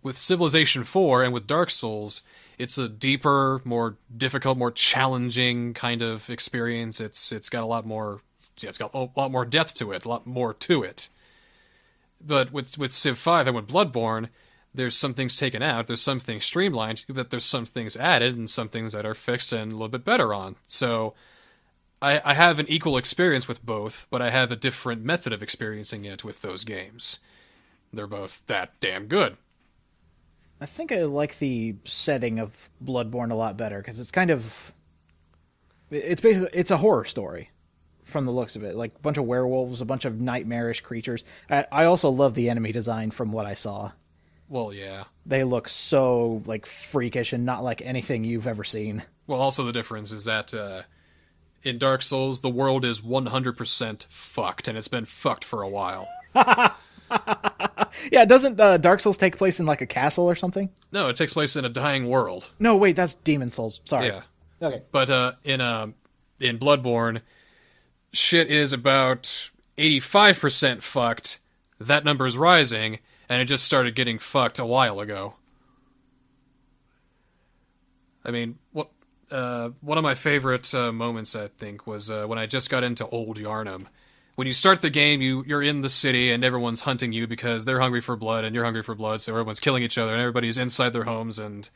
S2: With Civilization 4 and with Dark Souls, it's a deeper, more difficult, more challenging kind of experience. It's got a lot more... Yeah, it's got a lot more depth to it, a lot more to it. But with Civ 5 and with Bloodborne, there's some things taken out, there's some things streamlined, but there's some things added and some things that are fixed and a little bit better on. So I have an equal experience with both, but I have a different method of experiencing it with those games. They're both that damn good.
S1: I think I like the setting of Bloodborne a lot better, because it's kind of... It's a horror story. From the looks of it, like a bunch of werewolves, a bunch of nightmarish creatures. I also love the enemy design from what I saw.
S2: Well, yeah.
S1: They look so, like, freakish and not like anything you've ever seen.
S2: Well, also the difference is that in Dark Souls, the world is 100% fucked, and it's been fucked for a while.
S1: Yeah, doesn't Dark Souls take place in, like, a castle or something?
S2: No, it takes place in a dying world.
S1: No, wait, that's Demon Souls. Sorry.
S2: Yeah.
S1: Okay.
S2: But in Bloodborne... shit is about 85% fucked. That number's rising, and it just started getting fucked a while ago. I mean, one of my favorite moments, I think, was when I just got into Old Yarnum. When you start the game, you're in the city, and everyone's hunting you because they're hungry for blood, and you're hungry for blood, so everyone's killing each other, and everybody's inside their homes, and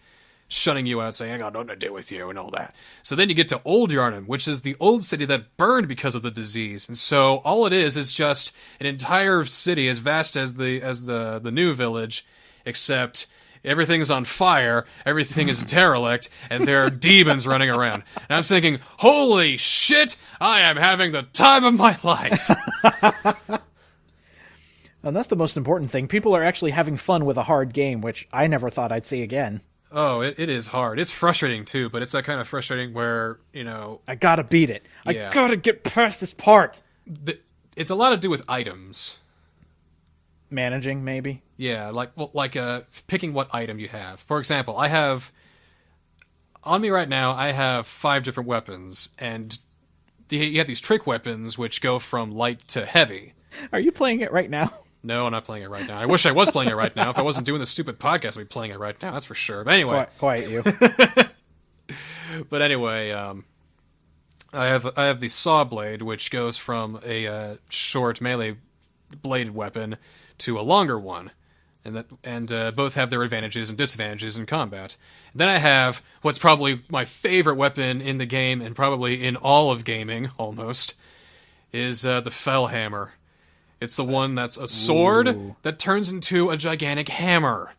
S2: shunning you out, saying, I got nothing to do with you, and all that. So then you get to Old Yarnum, which is the old city that burned because of the disease. And so all it is just an entire city as vast as the new village, except everything's on fire, everything is derelict, and there are demons running around. And I'm thinking, holy shit, I am having the time of my life.
S1: And that's the most important thing. People are actually having fun with a hard game, which I never thought I'd see again.
S2: Oh, it is hard. It's frustrating, too, but it's that kind of frustrating where,
S1: I gotta beat it.
S2: Yeah.
S1: I gotta get past this part.
S2: It's a lot to do with items.
S1: Managing, maybe?
S2: Yeah, picking what item you have. For example, on me right now, I have 5 different weapons, and you have these trick weapons which go from light to heavy.
S1: Are you playing it right now?
S2: No, I'm not playing it right now. I wish I was playing it right now. If I wasn't doing this stupid podcast, I'd be playing it right now, that's for sure. But anyway.
S1: Quiet you.
S2: But anyway, I have the saw blade, which goes from a short melee bladed weapon to a longer one. And both have their advantages and disadvantages in combat. And then I have what's probably my favorite weapon in the game, and probably in all of gaming, almost, is the Fellhammer. It's the one that's a sword that turns into a gigantic hammer.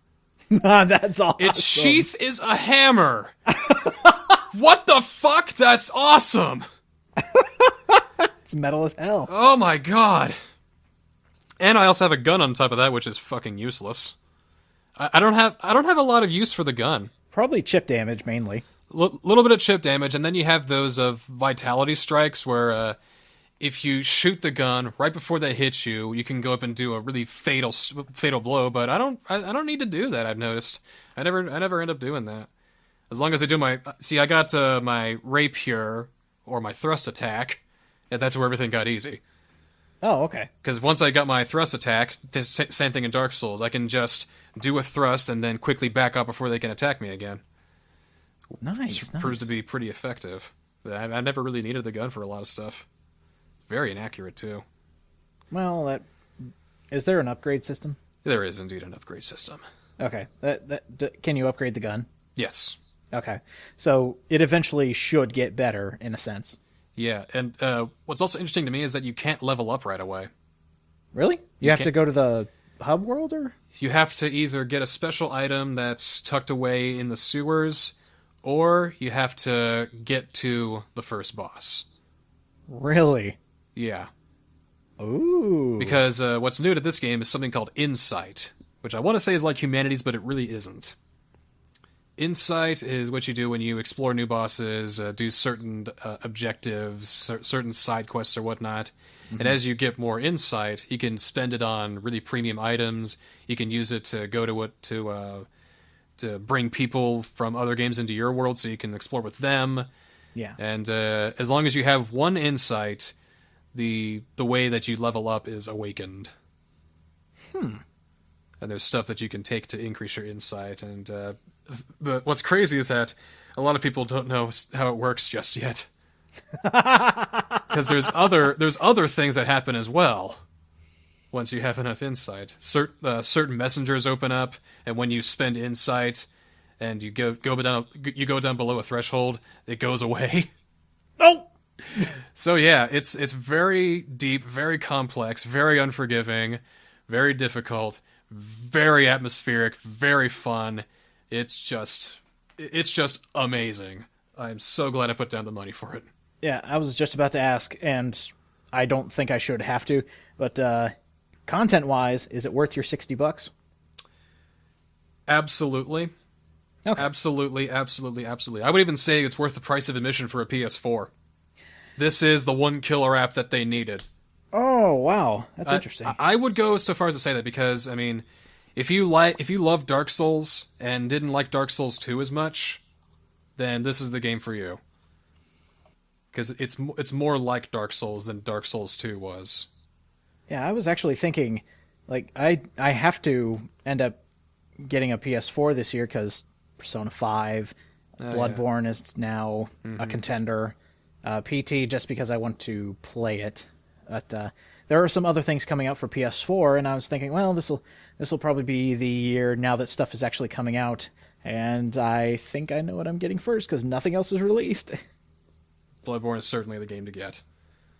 S1: That's awesome.
S2: Its sheath is a hammer. What the fuck? That's awesome.
S1: It's metal as hell.
S2: Oh my god. And I also have a gun on top of that, which is fucking useless. I don't have a lot of use for the gun.
S1: Probably chip damage, mainly.
S2: Little bit of chip damage, and then you have those of vitality strikes where if you shoot the gun right before they hit you, you can go up and do a really fatal blow. But I don't need to do that. I've noticed. I never end up doing that. As long as I do I got my rapier or my thrust attack, and that's where everything got easy.
S1: Oh, okay.
S2: Because once I got my thrust attack, same thing in Dark Souls, I can just do a thrust and then quickly back up before they can attack me again.
S1: Nice.
S2: Proves to be pretty effective. But I never really needed the gun for a lot of stuff. Very inaccurate, too.
S1: Well, is there an upgrade system?
S2: There is indeed an upgrade system.
S1: Okay. Can you upgrade the gun?
S2: Yes.
S1: Okay. So it eventually should get better, in a sense.
S2: Yeah, and what's also interesting to me is that you can't level up right away.
S1: Really? You have to go to the hub world, or?
S2: You have to either get a special item that's tucked away in the sewers, or you have to get to the first boss.
S1: Really?
S2: Yeah.
S1: Ooh.
S2: Because what's new to this game is something called Insight, which I want to say is like Humanities, but it really isn't. Insight is what you do when you explore new bosses, do certain objectives, certain side quests or whatnot. And as you get more insight, you can spend it on really premium items. You can use it to go to bring people from other games into your world, so you can explore with them.
S1: Yeah.
S2: And as long as you have one insight, the way that you level up is awakened. And there's stuff that you can take to increase your insight. And what's crazy is that a lot of people don't know how it works just yet. Because there's other things that happen as well once you have enough insight. Certain messengers open up, and when you spend insight and you go down below a threshold, it goes away.
S1: No.
S2: So yeah, it's very deep, very complex, very unforgiving, very difficult, very atmospheric, very fun. It's just amazing. I'm so glad I put down the money for it.
S1: Yeah, I was just about to ask, and I don't think I should have to, but content-wise, is it worth your $60?
S2: Absolutely.
S1: Okay.
S2: Absolutely. I would even say it's worth the price of admission for a PS4. This is the one killer app that they needed.
S1: Oh, wow. That's interesting.
S2: I would go so far as to say that because, I mean, if you love Dark Souls and didn't like Dark Souls 2 as much, then this is the game for you. Because it's more like Dark Souls than Dark Souls 2 was.
S1: Yeah, I was actually thinking, like, I have to end up getting a PS4 this year because Persona 5, Bloodborne is now a contender. PT just because I want to play it. But there are some other things coming out for PS4, and I was thinking, well, this will probably be the year now that stuff is actually coming out, and I think I know what I'm getting first because nothing else is released.
S2: Bloodborne is certainly the game to get.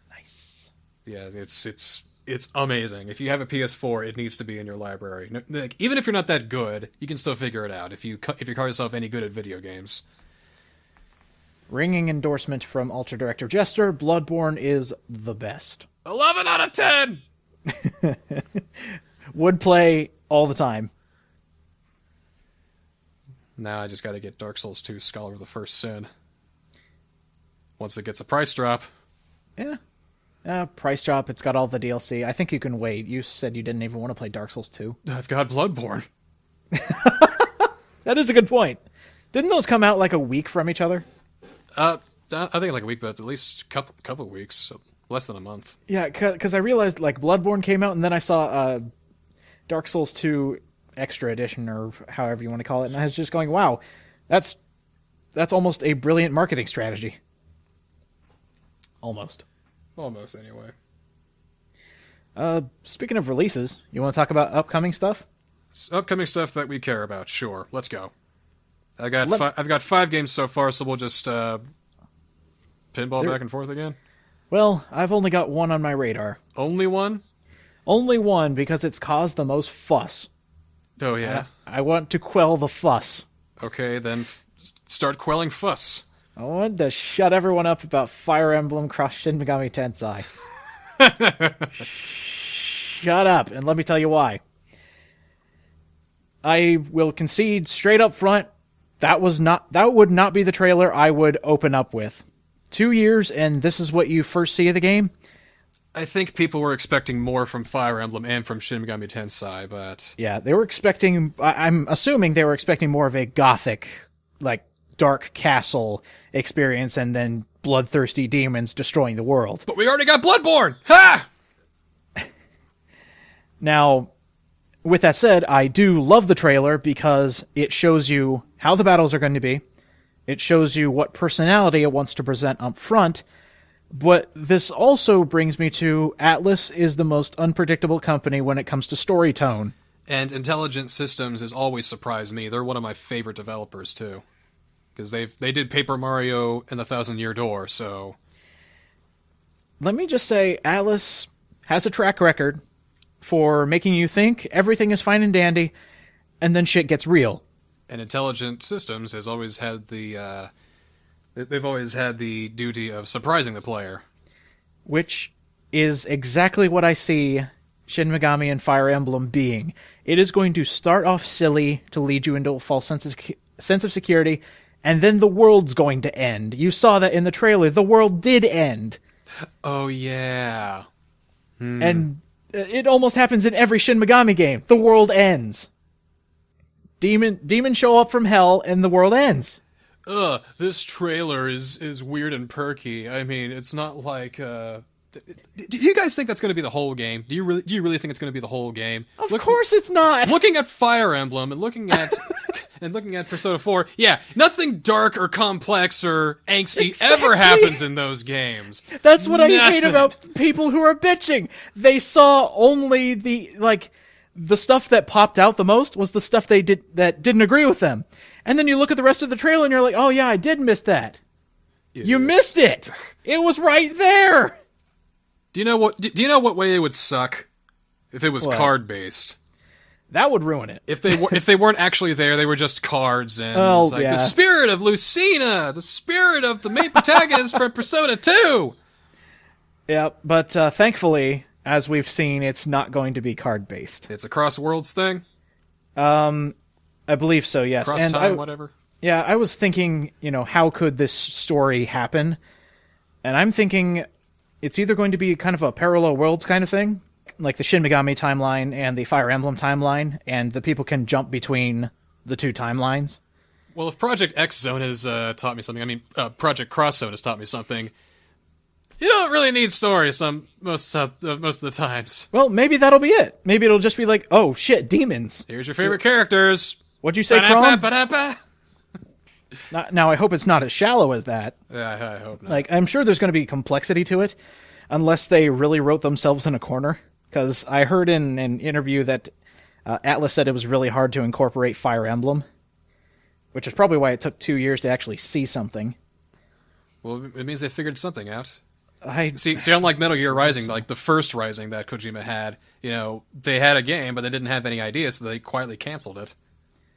S1: Nice.
S2: Yeah, it's amazing. If you have a PS4, it needs to be in your library. Like, even if you're not that good, you can still figure it out if you call yourself any good at video games.
S1: Ringing endorsement from UltraDirectorJester, Bloodborne is the best.
S2: 11 out of 10!
S1: Would play all the time.
S2: Now I just gotta get Dark Souls 2 Scholar of the First Sin. Once it gets a price drop.
S1: Yeah. Price drop, it's got all the DLC. I think you can wait. You said you didn't even want to play Dark Souls 2.
S2: I've got Bloodborne.
S1: That is a good point. Didn't those come out like a week from each other?
S2: I think like a week, but at least a couple of weeks, so less than a month.
S1: Yeah, because I realized like Bloodborne came out, and then I saw Dark Souls 2 Extra Edition, or however you want to call it, and I was just going, wow, that's almost a brilliant marketing strategy. Almost,
S2: anyway.
S1: Speaking of releases, you want to talk about upcoming stuff?
S2: Upcoming stuff that we care about, sure. Let's go. I've got 5 games so far, so we'll just pinball back and forth again.
S1: Well, I've only got one on my radar.
S2: Only one?
S1: Only one, because it's caused the most fuss.
S2: Oh, yeah?
S1: I want to quell the fuss.
S2: Okay, then start quelling fuss.
S1: I want to shut everyone up about Fire Emblem Cross Shin Megami Tensei. Shut up, and let me tell you why. I will concede straight up front, that would not be the trailer I would open up with. 2 years, and this is what you first see of the game?
S2: I think people were expecting more from Fire Emblem and from Shin Megami Tensei, but...
S1: Yeah, they were expecting... I'm assuming they were expecting more of a gothic, like, dark castle experience and then bloodthirsty demons destroying the world.
S2: But we already got Bloodborne! Ha!
S1: Now, with that said, I do love the trailer because it shows you how the battles are going to be. It shows you what personality it wants to present up front. But this also brings me to Atlus is the most unpredictable company when it comes to story tone.
S2: And Intelligent Systems has always surprised me. They're one of my favorite developers, too. Because they did Paper Mario and the Thousand Year Door, so...
S1: Let me just say, Atlus has a track record for making you think everything is fine and dandy, and then shit gets real.
S2: And Intelligent Systems has always had the... They've always had the duty of surprising the player. Which
S1: is exactly what I see Shin Megami and Fire Emblem being. It is going to start off silly to lead you into a false sense sense of security, and then the world's going to end. You saw that in the trailer. The world did end.
S2: Oh, yeah.
S1: And it almost happens in every Shin Megami game. The world ends. Demons show up from hell, and the world ends.
S2: This trailer is weird and perky. I mean, it's not like, do you guys think that's going to be the whole game? Do you really think it's going to be the whole game?
S1: Of course it's not.
S2: Looking at Fire Emblem and looking at Persona 4, yeah, nothing dark or complex or angsty ever happens in those games.
S1: That's what I hate about people who are bitching. They saw only the stuff that popped out the most was the stuff that didn't agree with them. And then you look at the rest of the trailer and you're like, oh yeah, I did miss that. You missed it. It was right there.
S2: Do you know what way it would suck if it was card based?
S1: That would ruin it.
S2: If they weren't actually there, they were just cards and the spirit of Lucina, the spirit of the main protagonist from Persona 2.
S1: Yeah, but thankfully, as we've seen, it's not going to be card based.
S2: It's a cross worlds thing.
S1: I believe so. Yes,
S2: cross time, whatever.
S1: Yeah, I was thinking, how could this story happen? And I'm thinking it's either going to be kind of a parallel worlds kind of thing, like the Shin Megami timeline and the Fire Emblem timeline, and the people can jump between the two timelines.
S2: Well, if Project X Zone has taught me something, I mean, Project Cross Zone has taught me something. You don't really need stories most of the times.
S1: Well, maybe that'll be it. Maybe it'll just be like, oh shit, demons.
S2: Here's your favorite characters.
S1: What'd you say, Chrome? Now, I hope it's not as shallow as that.
S2: Yeah, I hope not.
S1: Like, I'm sure there's going to be complexity to it, unless they really wrote themselves in a corner. Because I heard in an interview that Atlas said it was really hard to incorporate Fire Emblem, which is probably why it took 2 years to actually see something.
S2: Well, it means they figured something out.
S1: See,
S2: unlike Metal Gear Rising, like the first Rising that Kojima had, they had a game, but they didn't have any ideas, so they quietly canceled it.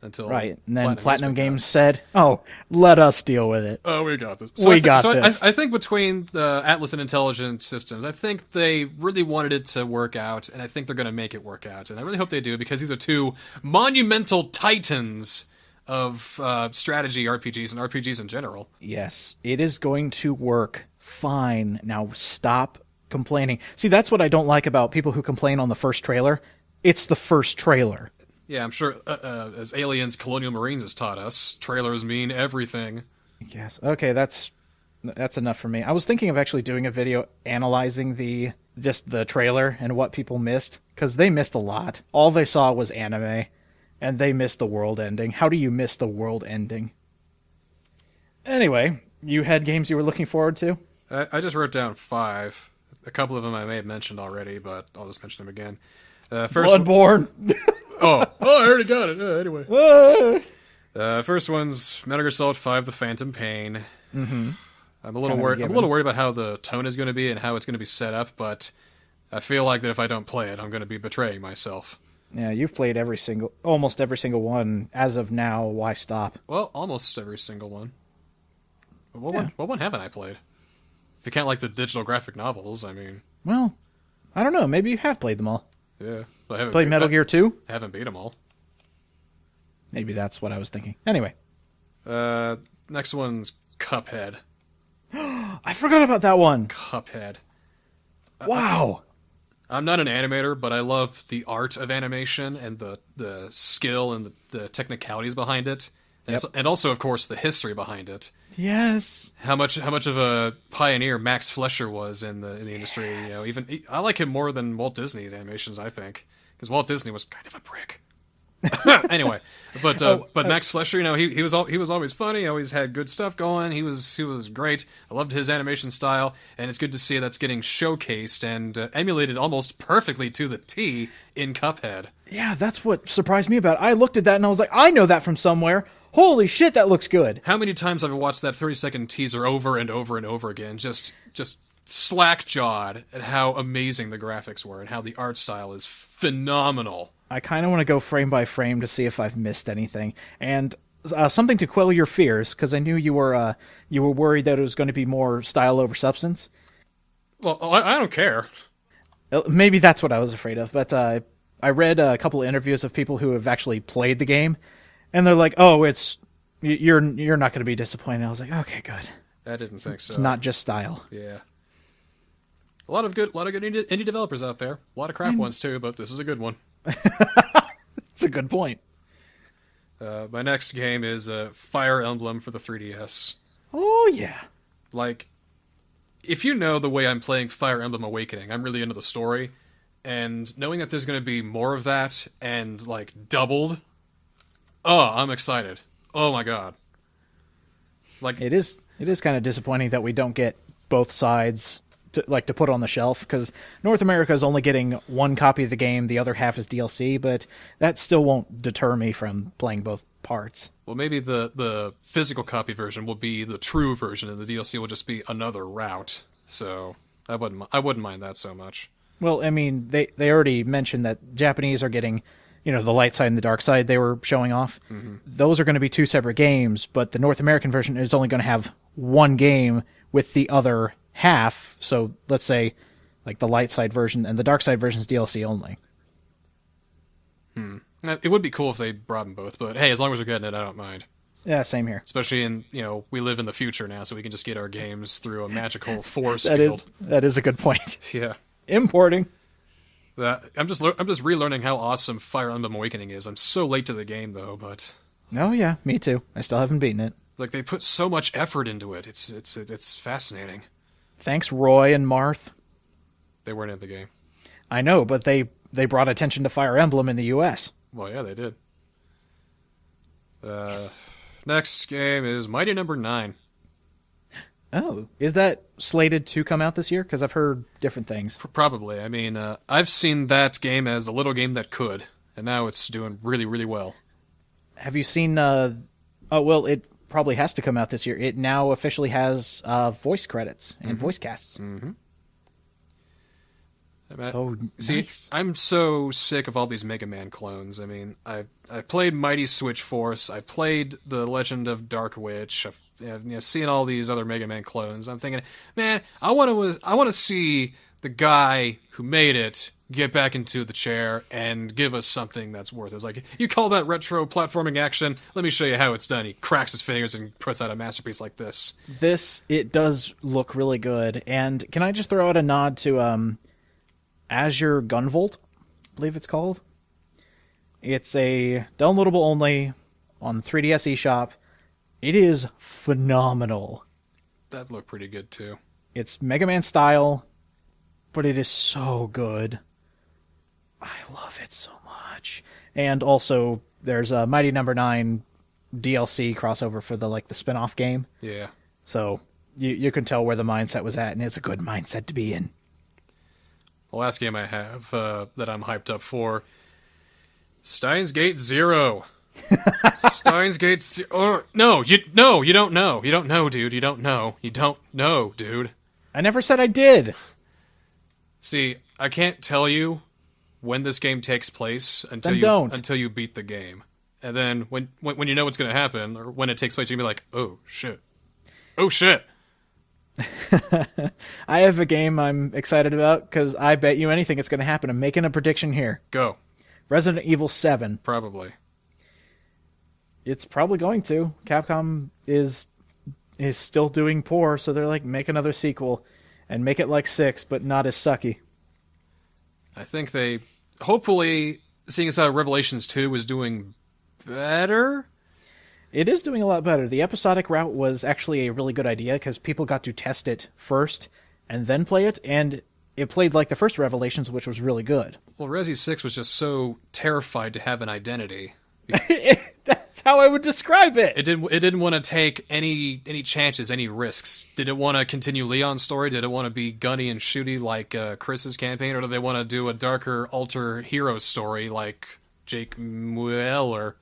S2: Until
S1: right, and then Platinum Games said, oh, let us deal with it.
S2: Oh, we got this. I think between the Atlas and Intelligent Systems, I think they really wanted it to work out, and I think they're going to make it work out. And I really hope they do, because these are two monumental titans of strategy RPGs and RPGs in general.
S1: Yes, it is going to work fine. Now stop complaining. See, that's what I don't like about people who complain on the first trailer. It's the first trailer.
S2: Yeah, I'm sure, as Aliens, Colonial Marines has taught us, trailers mean everything.
S1: Yes. Okay, that's enough for me. I was thinking of actually doing a video analyzing the trailer and what people missed, because they missed a lot. All they saw was anime, and they missed the world ending. How do you miss the world ending? Anyway, you had games you were looking forward to?
S2: I just wrote down 5. A couple of them I may have mentioned already, but I'll just mention them again. First
S1: Bloodborne.
S2: I already got it. Anyway. First one's Metal Gear Solid 5: The Phantom Pain.
S1: Mm-hmm.
S2: I'm a little worried about how the tone is going to be and how it's going to be set up, but I feel like that if I don't play it, I'm going to be betraying myself.
S1: Yeah, you've played almost every single one as of now. Why stop?
S2: Well, almost every single one. What one haven't I played? If you count like the digital graphic novels, I mean.
S1: Well, I don't know. Maybe you have played them all.
S2: Yeah, I haven't
S1: played Metal Gear 2?
S2: I haven't beat them all.
S1: Maybe that's what I was thinking. Anyway.
S2: Next one's Cuphead.
S1: I forgot about that one.
S2: Cuphead.
S1: Wow.
S2: I'm not an animator, but I love the art of animation and the skill and the technicalities behind it. And also, of course, the history behind it.
S1: Yes.
S2: How much of a pioneer Max Fleischer was in the industry.
S1: Yes.
S2: I like him more than Walt Disney's animations, I think, because Walt Disney was kind of a prick. Anyway, but Max Fleischer, he was always funny. Always had good stuff going. He was great. I loved his animation style, and it's good to see that's getting showcased and emulated almost perfectly to the T in Cuphead.
S1: Yeah, that's what surprised me about it. I looked at that and I was like, I know that from somewhere. Holy shit, that looks good.
S2: How many times have I watched that 30-second teaser over and over and over again, just slack-jawed at how amazing the graphics were and how the art style is phenomenal.
S1: I kind of want to go frame by frame to see if I've missed anything. And something to quell your fears, because I knew you were worried that it was going to be more style over substance.
S2: Well, I don't care.
S1: Maybe that's what I was afraid of. But I read a couple of interviews of people who have actually played the game, and they're like, "Oh, it's You're not going to be disappointed. I was like, okay, good.
S2: I didn't think so.
S1: It's not just style.
S2: Yeah. A lot of good indie developers out there. A lot of crap ones too, but this is a good one.
S1: It's a good point.
S2: My next game is Fire Emblem for the 3DS.
S1: Oh, yeah.
S2: Like, if you know the way I'm playing Fire Emblem Awakening, I'm really into the story, and knowing that there's going to be more of that and, like, doubled, I'm excited. Oh my god. Like,
S1: It is kind of disappointing that we don't get both sides to put on the shelf, because North America is only getting one copy of the game, the other half is DLC, but that still won't deter me from playing both parts.
S2: well, maybe the physical copy version will be the true version, and the DLC will just be another route. So I wouldn't mind that so much.
S1: Well, I mean, they already mentioned that Japanese are getting, the light side and the dark side they were showing off. Mm-hmm. Those are going to be two separate games, but the North American version is only going to have one game with the other half. So let's say, like, the light side version and the dark side version is DLC only.
S2: It would be cool if they brought them both, but hey, as long as we're getting it, I don't mind.
S1: Yeah, same here.
S2: Especially in, we live in the future now, so we can just get our games through a magical force field.
S1: That is a good point.
S2: Yeah.
S1: Importing.
S2: I'm just relearning how awesome Fire Emblem Awakening is. I'm so late to the game, though, but...
S1: Oh, yeah, me too. I still haven't beaten it.
S2: Like, they put so much effort into it. It's fascinating.
S1: Thanks, Roy and Marth.
S2: They weren't in the game.
S1: I know, but they brought attention to Fire Emblem in the U.S.
S2: Well, yeah, they did. Yes. Next game is Mighty Number 9.
S1: Oh, is that slated to come out this year? Because I've heard different things.
S2: Probably. I mean, I've seen that game as a little game that could, and now it's doing really, really well.
S1: Have you seen... well, it probably has to come out this year. It now officially has voice credits and voice casts.
S2: Mm-hmm.
S1: So
S2: See,
S1: nice.
S2: I'm so sick of all these Mega Man clones. I mean, I played Mighty Switch Force. I played The Legend of Dark Witch. I've seen all these other Mega Man clones. I'm thinking, man, I want to see the guy who made it get back into the chair and give us something that's worth it. It's like, you call that retro platforming action? Let me show you how it's done. He cracks his fingers and puts out a masterpiece like this.
S1: It does look really good. And can I just throw out a nod to Azure Gunvolt, I believe it's called. It's a downloadable only on 3DS eShop. It is phenomenal.
S2: That looked pretty good too.
S1: It's Mega Man style, but it is so good. I love it so much. And also, there's a Mighty Number 9 DLC crossover for the spin-off game.
S2: Yeah.
S1: So you can tell where the mindset was at, and it's a good mindset to be in.
S2: The last game I have that I'm hyped up for, Steins Gate Zero. Steins Gate Zero. No, you don't know. You don't know, dude. You don't know. You don't know, dude.
S1: I never said I did.
S2: See, I can't tell you when this game takes place until you beat the game. And then when you know what's going to happen, or when it takes place, you're going to be like, oh, shit. Oh, shit.
S1: I have a game I'm excited about because I bet you anything it's going to happen. I'm making a prediction here.
S2: Go.
S1: Resident Evil 7.
S2: Probably.
S1: It's probably going to. Capcom is still doing poor, so they're like, make another sequel and make it like 6, but not as sucky.
S2: I think they, hopefully, seeing as how Revelations 2 is doing better.
S1: It is doing a lot better. The episodic route was actually a really good idea because people got to test it first and then play it, and it played like the first Revelations, which was really good.
S2: Well, Resi 6 was just so terrified to have an identity.
S1: That's how I would describe it.
S2: It didn't want to take any chances, any risks. Did it want to continue Leon's story? Did it want to be gunny and shooty like Chris's campaign, or do they want to do a darker alter hero story like Jake Mueller?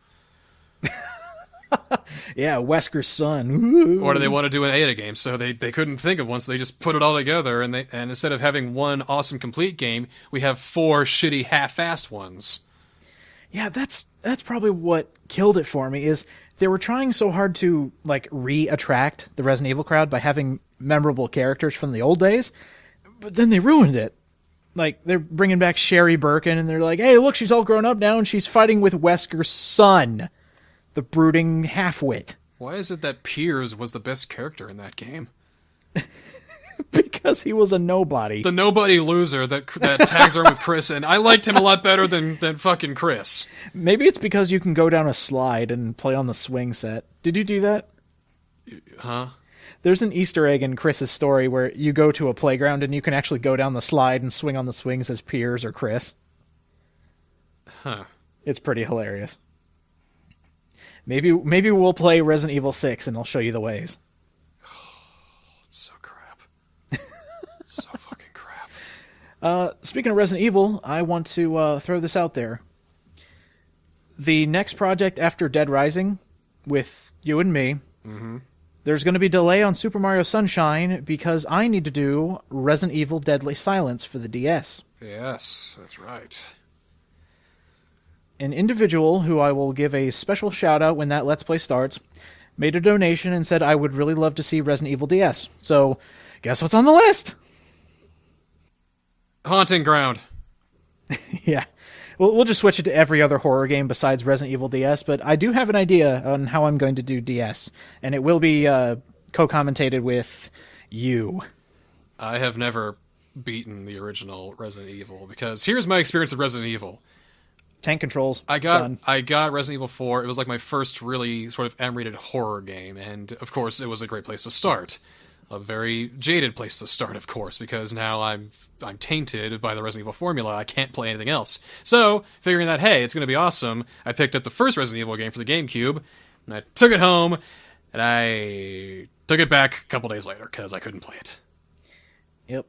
S1: Yeah, Wesker's son. Ooh.
S2: Or do they want to do an Ada game? So they couldn't think of one, so they just put it all together, and instead of having one awesome complete game, we have 4 shitty half-assed ones.
S1: Yeah, that's probably what killed it for me, is they were trying so hard to re-attract the Resident Evil crowd by having memorable characters from the old days, but then they ruined it. Like, they're bringing back Sherry Birkin, and they're like, hey, look, she's all grown up now, and she's fighting with Wesker's son, the brooding half-wit.
S2: Why is it that Piers was the best character in that game?
S1: Because he was a nobody.
S2: The nobody loser that tags around with Chris, and I liked him a lot better than fucking Chris.
S1: Maybe it's because you can go down a slide and play on the swing set. Did you do that?
S2: Huh?
S1: There's an Easter egg in Chris's story where you go to a playground and you can actually go down the slide and swing on the swings as Piers or Chris.
S2: Huh.
S1: It's pretty hilarious. Maybe we'll play Resident Evil 6 and I'll show you the ways.
S2: It's so crap. So fucking crap.
S1: Speaking of Resident Evil, I want to throw this out there. The next project after Dead Rising, with you and me, there's going to be delay on Super Mario Sunshine because I need to do Resident Evil Deadly Silence for the DS.
S2: Yes, that's right.
S1: An individual, who I will give a special shout-out when that Let's Play starts, made a donation and said I would really love to see Resident Evil DS. So, guess what's on the list?
S2: Haunting Ground.
S1: Yeah. We'll just switch it to every other horror game besides Resident Evil DS, but I do have an idea on how I'm going to do DS, and it will be co-commentated with you.
S2: I have never beaten the original Resident Evil, because here's my experience with Resident Evil.
S1: Tank controls.
S2: I got
S1: done.
S2: Resident Evil 4. It was like my first really sort of M-rated horror game, and of course it was a great place to start. A very jaded place to start, of course, because now I'm tainted by the Resident Evil formula. I can't play anything else. So, figuring that, hey, it's going to be awesome, I picked up the first Resident Evil game for the GameCube, and I took it home, and I took it back a couple days later, because I couldn't play it.
S1: Yep.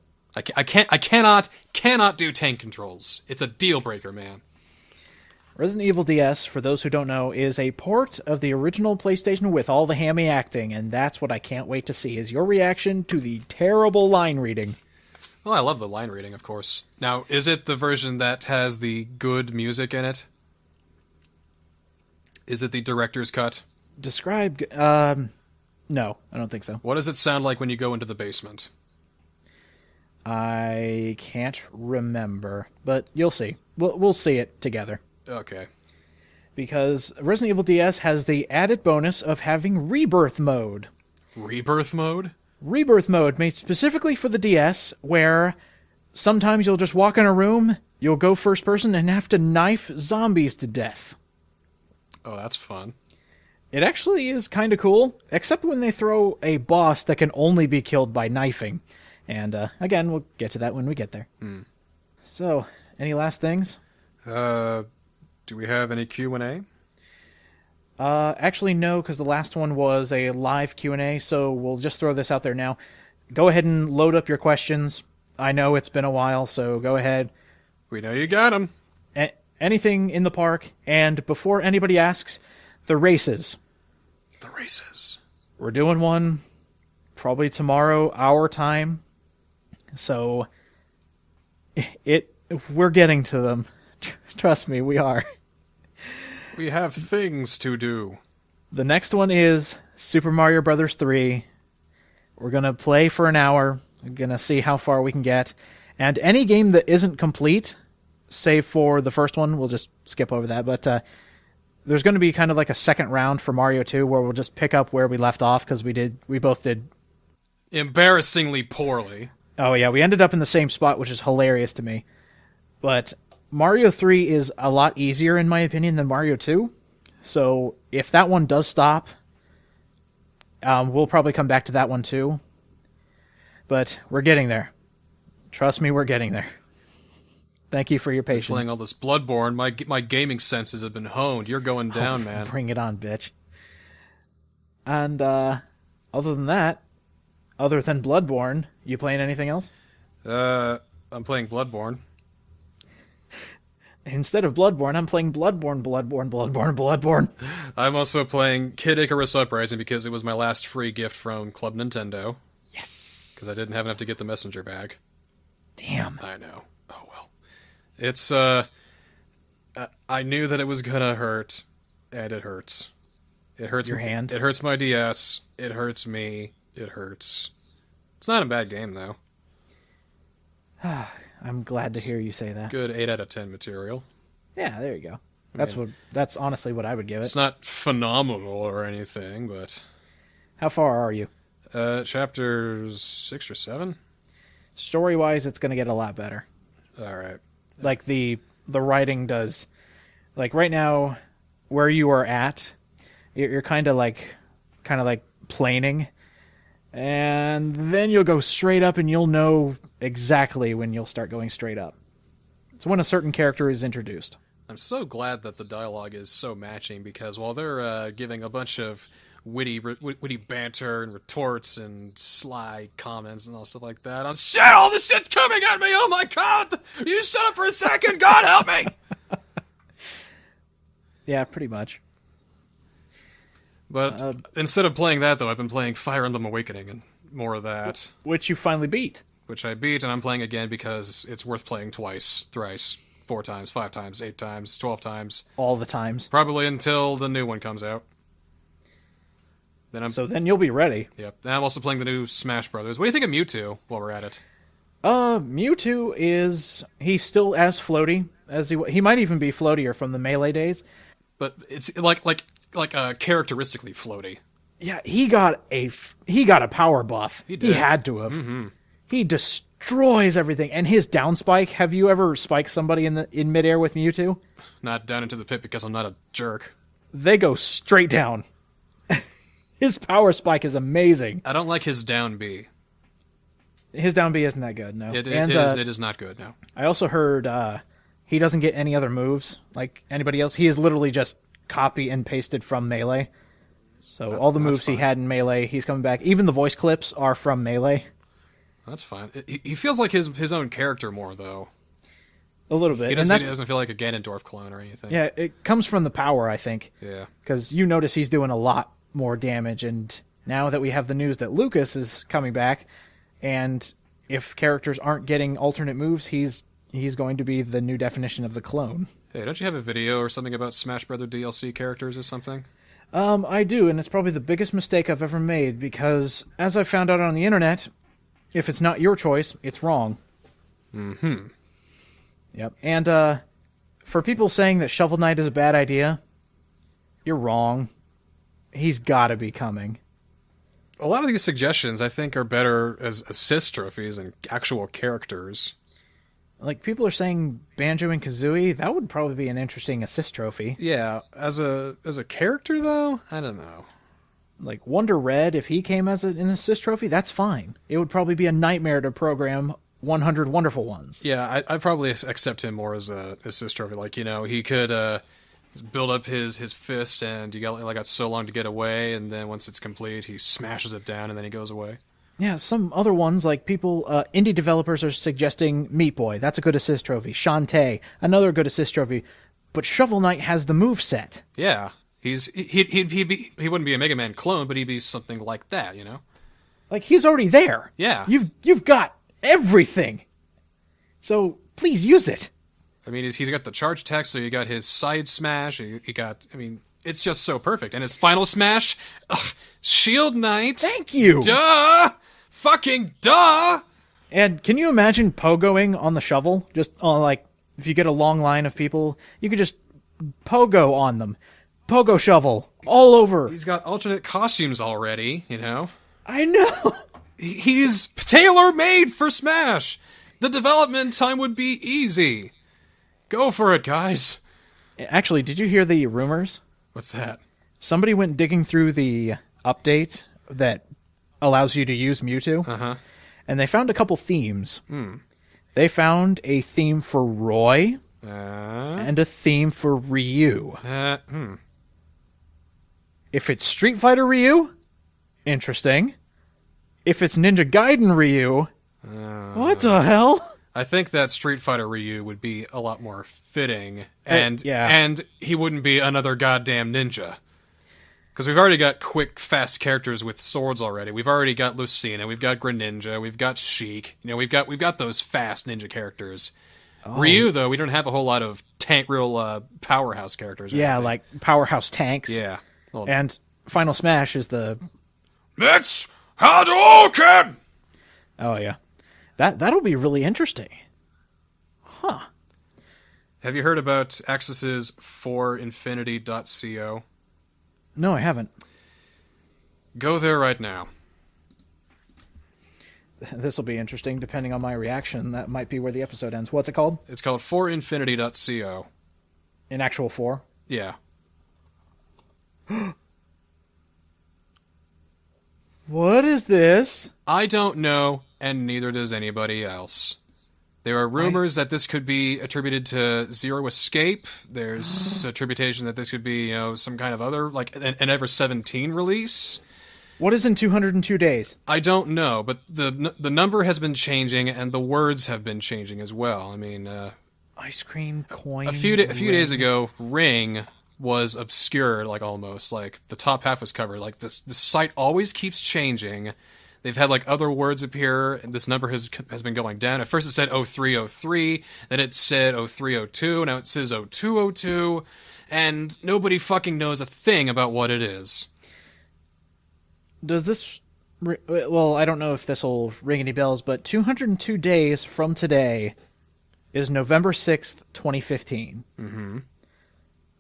S2: I cannot do tank controls. It's a deal breaker, man.
S1: Resident Evil DS, for those who don't know, is a port of the original PlayStation with all the hammy acting, and that's what I can't wait to see, is your reaction to the terrible line reading.
S2: Well, I love the line reading, of course. Now, is it the version that has the good music in it? Is it the director's cut?
S1: Describe... no, I don't think so.
S2: What does it sound like when you go into the basement?
S1: I can't remember, but you'll see. We'll see it together.
S2: Okay.
S1: Because Resident Evil DS has the added bonus of having Rebirth Mode.
S2: Rebirth Mode?
S1: Rebirth Mode, made specifically for the DS, where sometimes you'll just walk in a room, you'll go first person, and have to knife zombies to death.
S2: Oh, that's fun.
S1: It actually is kind of cool, except when they throw a boss that can only be killed by knifing. And, again, we'll get to that when we get there. So, any last things?
S2: Do we have any Q&A?
S1: Actually, no, because the last one was a live Q&A, so we'll just throw this out there now. Go ahead and load up your questions. I know it's been a while, so go ahead.
S2: We know you got them.
S1: Anything in the park, and before anybody asks, the races.
S2: The races.
S1: We're doing one probably tomorrow, our time. So, we're getting to them. Trust me, we are.
S2: We have things to do.
S1: The next one is Super Mario Bros. 3. We're going to play for an hour. We're going to see how far we can get. And any game that isn't complete, save for the first one, we'll just skip over that. But there's going to be kind of like a second round for Mario 2 where we'll just pick up where we left off because we both did
S2: embarrassingly poorly.
S1: Oh yeah, we ended up in the same spot, which is hilarious to me. But Mario 3 is a lot easier, in my opinion, than Mario 2. So if that one does stop, we'll probably come back to that one too. But we're getting there. Trust me, we're getting there. Thank you for your patience.
S2: Playing all this Bloodborne, my gaming senses have been honed. You're going down, man.
S1: Bring it on, bitch. And other than that, other than Bloodborne, you playing anything else?
S2: I'm playing Bloodborne.
S1: Instead of Bloodborne, I'm playing Bloodborne.
S2: I'm also playing Kid Icarus Uprising because it was my last free gift from Club Nintendo.
S1: Yes.
S2: Because I didn't have enough to get the messenger bag.
S1: Damn.
S2: I know. Oh well. It's, I knew that it was gonna hurt, and it hurts. It hurts
S1: your hand.
S2: It hurts my DS. It hurts me. It hurts. It's not a bad game, though.
S1: I'm glad to hear you say that.
S2: Good 8 out of 10 material.
S1: Yeah, there you go. That's honestly what I would give it.
S2: It's not phenomenal or anything, but
S1: How far are you?
S2: chapters 6 or 7.
S1: Story-wise, it's going to get a lot better.
S2: All right.
S1: Like the writing does. Like right now, where you are at, you're kind of like planing, and then you'll go straight up, and you'll know exactly when you'll start going straight up. It's when a certain character is introduced.
S2: I'm so glad that the dialogue is so matching, because while they're giving a bunch of witty banter and retorts and sly comments and all stuff like that, on shit, all this shit's coming at me. Oh my god! You shut up for a second. God help me.
S1: Yeah, pretty much.
S2: But instead of playing that, though, I've been playing Fire Emblem Awakening and more of that.
S1: Which you finally beat.
S2: Which I beat, and I'm playing again because it's worth playing twice, thrice, 4 times, 5 times, 8 times, 12 times.
S1: All the times.
S2: Probably until the new one comes out.
S1: So then you'll be ready.
S2: Yep. And I'm also playing the new Smash Brothers. What do you think of Mewtwo while we're at it?
S1: Mewtwo he's still as floaty as he might even be floatier from the Melee days.
S2: But it's like characteristically floaty.
S1: Yeah, he got a power buff.
S2: He did.
S1: He had to have. Mm-hmm. He destroys everything, and his down spike. Have you ever spiked somebody in midair with Mewtwo?
S2: Not down into the pit because I'm not a jerk.
S1: They go straight down. His power spike is amazing.
S2: I don't like his down B.
S1: His down B isn't that good, no.
S2: It is not good, no.
S1: I also heard he doesn't get any other moves like anybody else. He is literally just copy and pasted from Melee. So all the moves he had in Melee, he's coming back. Even the voice clips are from Melee.
S2: That's fine. He feels like his own character more, though.
S1: A little bit.
S2: He doesn't feel like a Ganondorf clone or anything.
S1: Yeah, it comes from the power, I think.
S2: Yeah.
S1: Because you notice he's doing a lot more damage, and now that we have the news that Lucas is coming back, and if characters aren't getting alternate moves, he's going to be the new definition of the clone.
S2: Hey, don't you have a video or something about Smash Brother DLC characters or something?
S1: I do, and it's probably the biggest mistake I've ever made, because as I found out on the internet, if it's not your choice, it's wrong.
S2: Mm-hmm.
S1: Yep. And for people saying that Shovel Knight is a bad idea, you're wrong. He's got to be coming.
S2: A lot of these suggestions, I think, are better as assist trophies than actual characters.
S1: Like, people are saying Banjo and Kazooie, that would probably be an interesting assist trophy.
S2: Yeah, as a character, though, I don't know.
S1: Like, Wonder Red, if he came as an assist trophy, that's fine. It would probably be a nightmare to program 100 Wonderful Ones.
S2: Yeah, I'd probably accept him more as a assist trophy. Like, he could build up his fist, and you got so long to get away, and then once it's complete, he smashes it down, and then he goes away.
S1: Yeah, some other ones, like people, indie developers are suggesting Meat Boy. That's a good assist trophy. Shantae, another good assist trophy. But Shovel Knight has the move set.
S2: Yeah, he wouldn't be a Mega Man clone, but he'd be something like that,
S1: Like, he's already there.
S2: Yeah.
S1: You've got everything. So, please use it.
S2: I mean, he's got the charge attack, so you got his side smash, it's just so perfect. And his final smash, Shield Knight.
S1: Thank you.
S2: Duh! Fucking duh!
S1: And can you imagine pogoing on the shovel? Just, if you get a long line of people, you could just pogo on them. Pogo shovel, all over.
S2: He's got alternate costumes already,
S1: I know.
S2: He's tailor-made for Smash. The development time would be easy. Go for it, guys.
S1: Actually, did you hear the rumors?
S2: What's that?
S1: Somebody went digging through the update that allows you to use Mewtwo, and they found a couple themes. They found a theme for Roy and a theme for Ryu. If it's Street Fighter Ryu, interesting. If it's Ninja Gaiden Ryu, what the hell?
S2: I think that Street Fighter Ryu would be a lot more fitting, and he wouldn't be another goddamn ninja. Because we've already got quick, fast characters with swords already. We've already got Lucina, we've got Greninja, we've got Sheik. We've got those fast ninja characters. Oh. Ryu, though, we don't have a whole lot of real powerhouse characters.
S1: Yeah, like powerhouse tanks.
S2: Yeah. Well,
S1: and Final Smash is the...
S2: It's Hadouken!
S1: Oh, yeah. That'll be really interesting. Huh.
S2: Have you heard about Axis's forinfinity.co?
S1: No, I haven't.
S2: Go there right now.
S1: This will be interesting. Depending on my reaction, that might be where the episode ends. What's it called?
S2: It's called forinfinity.co.
S1: In actual 4?
S2: Yeah.
S1: What is this?
S2: I don't know, and neither does anybody else. There are rumors that this could be attributed to Zero Escape. There's attribution that this could be, some kind of other, like, an Ever 17 release.
S1: What is in 202 days?
S2: I don't know, but the number has been changing, and the words have been changing as well. I mean,
S1: Ice cream coin.
S2: a few days ago, Ring was obscured, like almost like the top half was covered. Like the site always keeps changing. They've had like other words appear, and this number has been going down. At first it said 0303, then it said 0302, now it says 0202, and nobody fucking knows a thing about what it is.
S1: Does this... Well, I don't know if this will ring any bells, but 202 days from today is November 6th, 2015.
S2: Mm-hmm.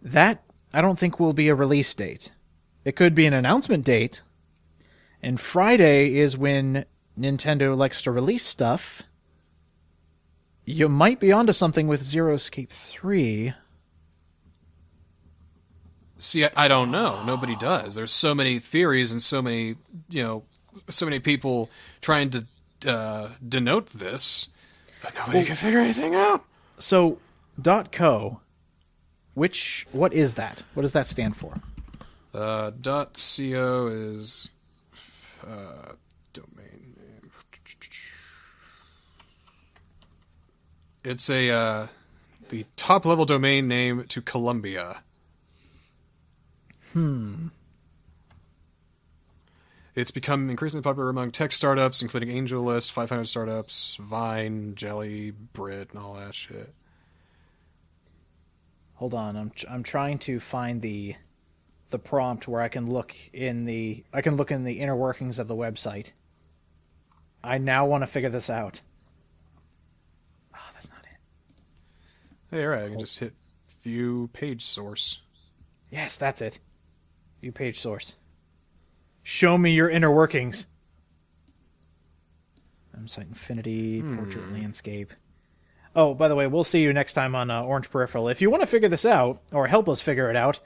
S1: That, I don't think, will be a release date. It could be an announcement date, and Friday is when Nintendo likes to release stuff. You might be onto something with Zero Escape 3.
S2: See, I don't know. Nobody does. There's so many theories and so many, so many people trying to denote this, but nobody can figure anything out.
S1: So, .co, what is that? What does that stand for?
S2: .co is domain name. It's the top level domain name to Columbia. It's become increasingly popular among tech startups, including AngelList, 500 Startups, Vine, Jelly, Brit, and all that shit.
S1: Hold on, I'm trying to find the prompt where I can look in the inner workings of the website. I now want to figure this out. Oh, that's not it.
S2: Hey, alright, I can just hit view page source.
S1: Yes, that's it. View page source. Show me your inner workings. Site Infinity, Portrait Landscape. Oh, by the way, we'll see you next time on Orange Peripheral. If you want to figure this out, or help us figure it out,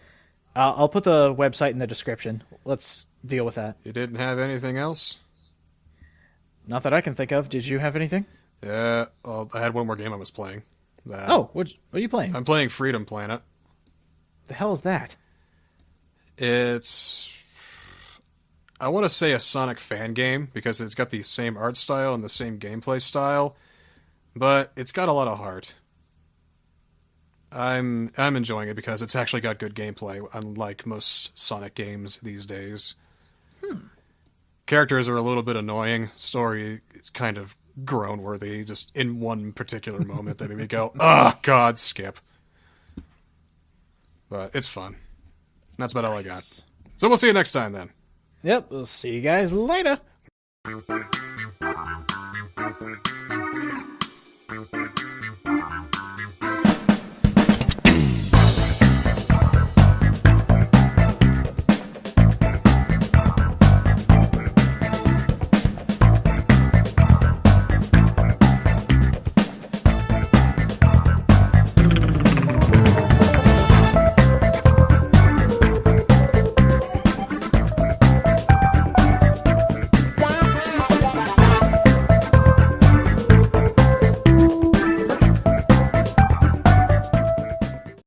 S1: I'll put the website in the description. Let's deal with that.
S2: You didn't have anything else?
S1: Not that I can think of. Did you have anything?
S2: Yeah, well, I had one more game I was playing.
S1: What are you playing?
S2: I'm playing Freedom Planet.
S1: The hell is that?
S2: It's... I want to say a Sonic fan game, because it's got the same art style and the same gameplay style, but it's got a lot of heart. I'm enjoying it because it's actually got good gameplay, unlike most Sonic games these days. Characters are a little bit annoying. Story is kind of groan-worthy, just in one particular moment that made me go, oh, God, skip. But it's fun. That's about all I got. So we'll see you next time, then.
S1: Yep, we'll see you guys later.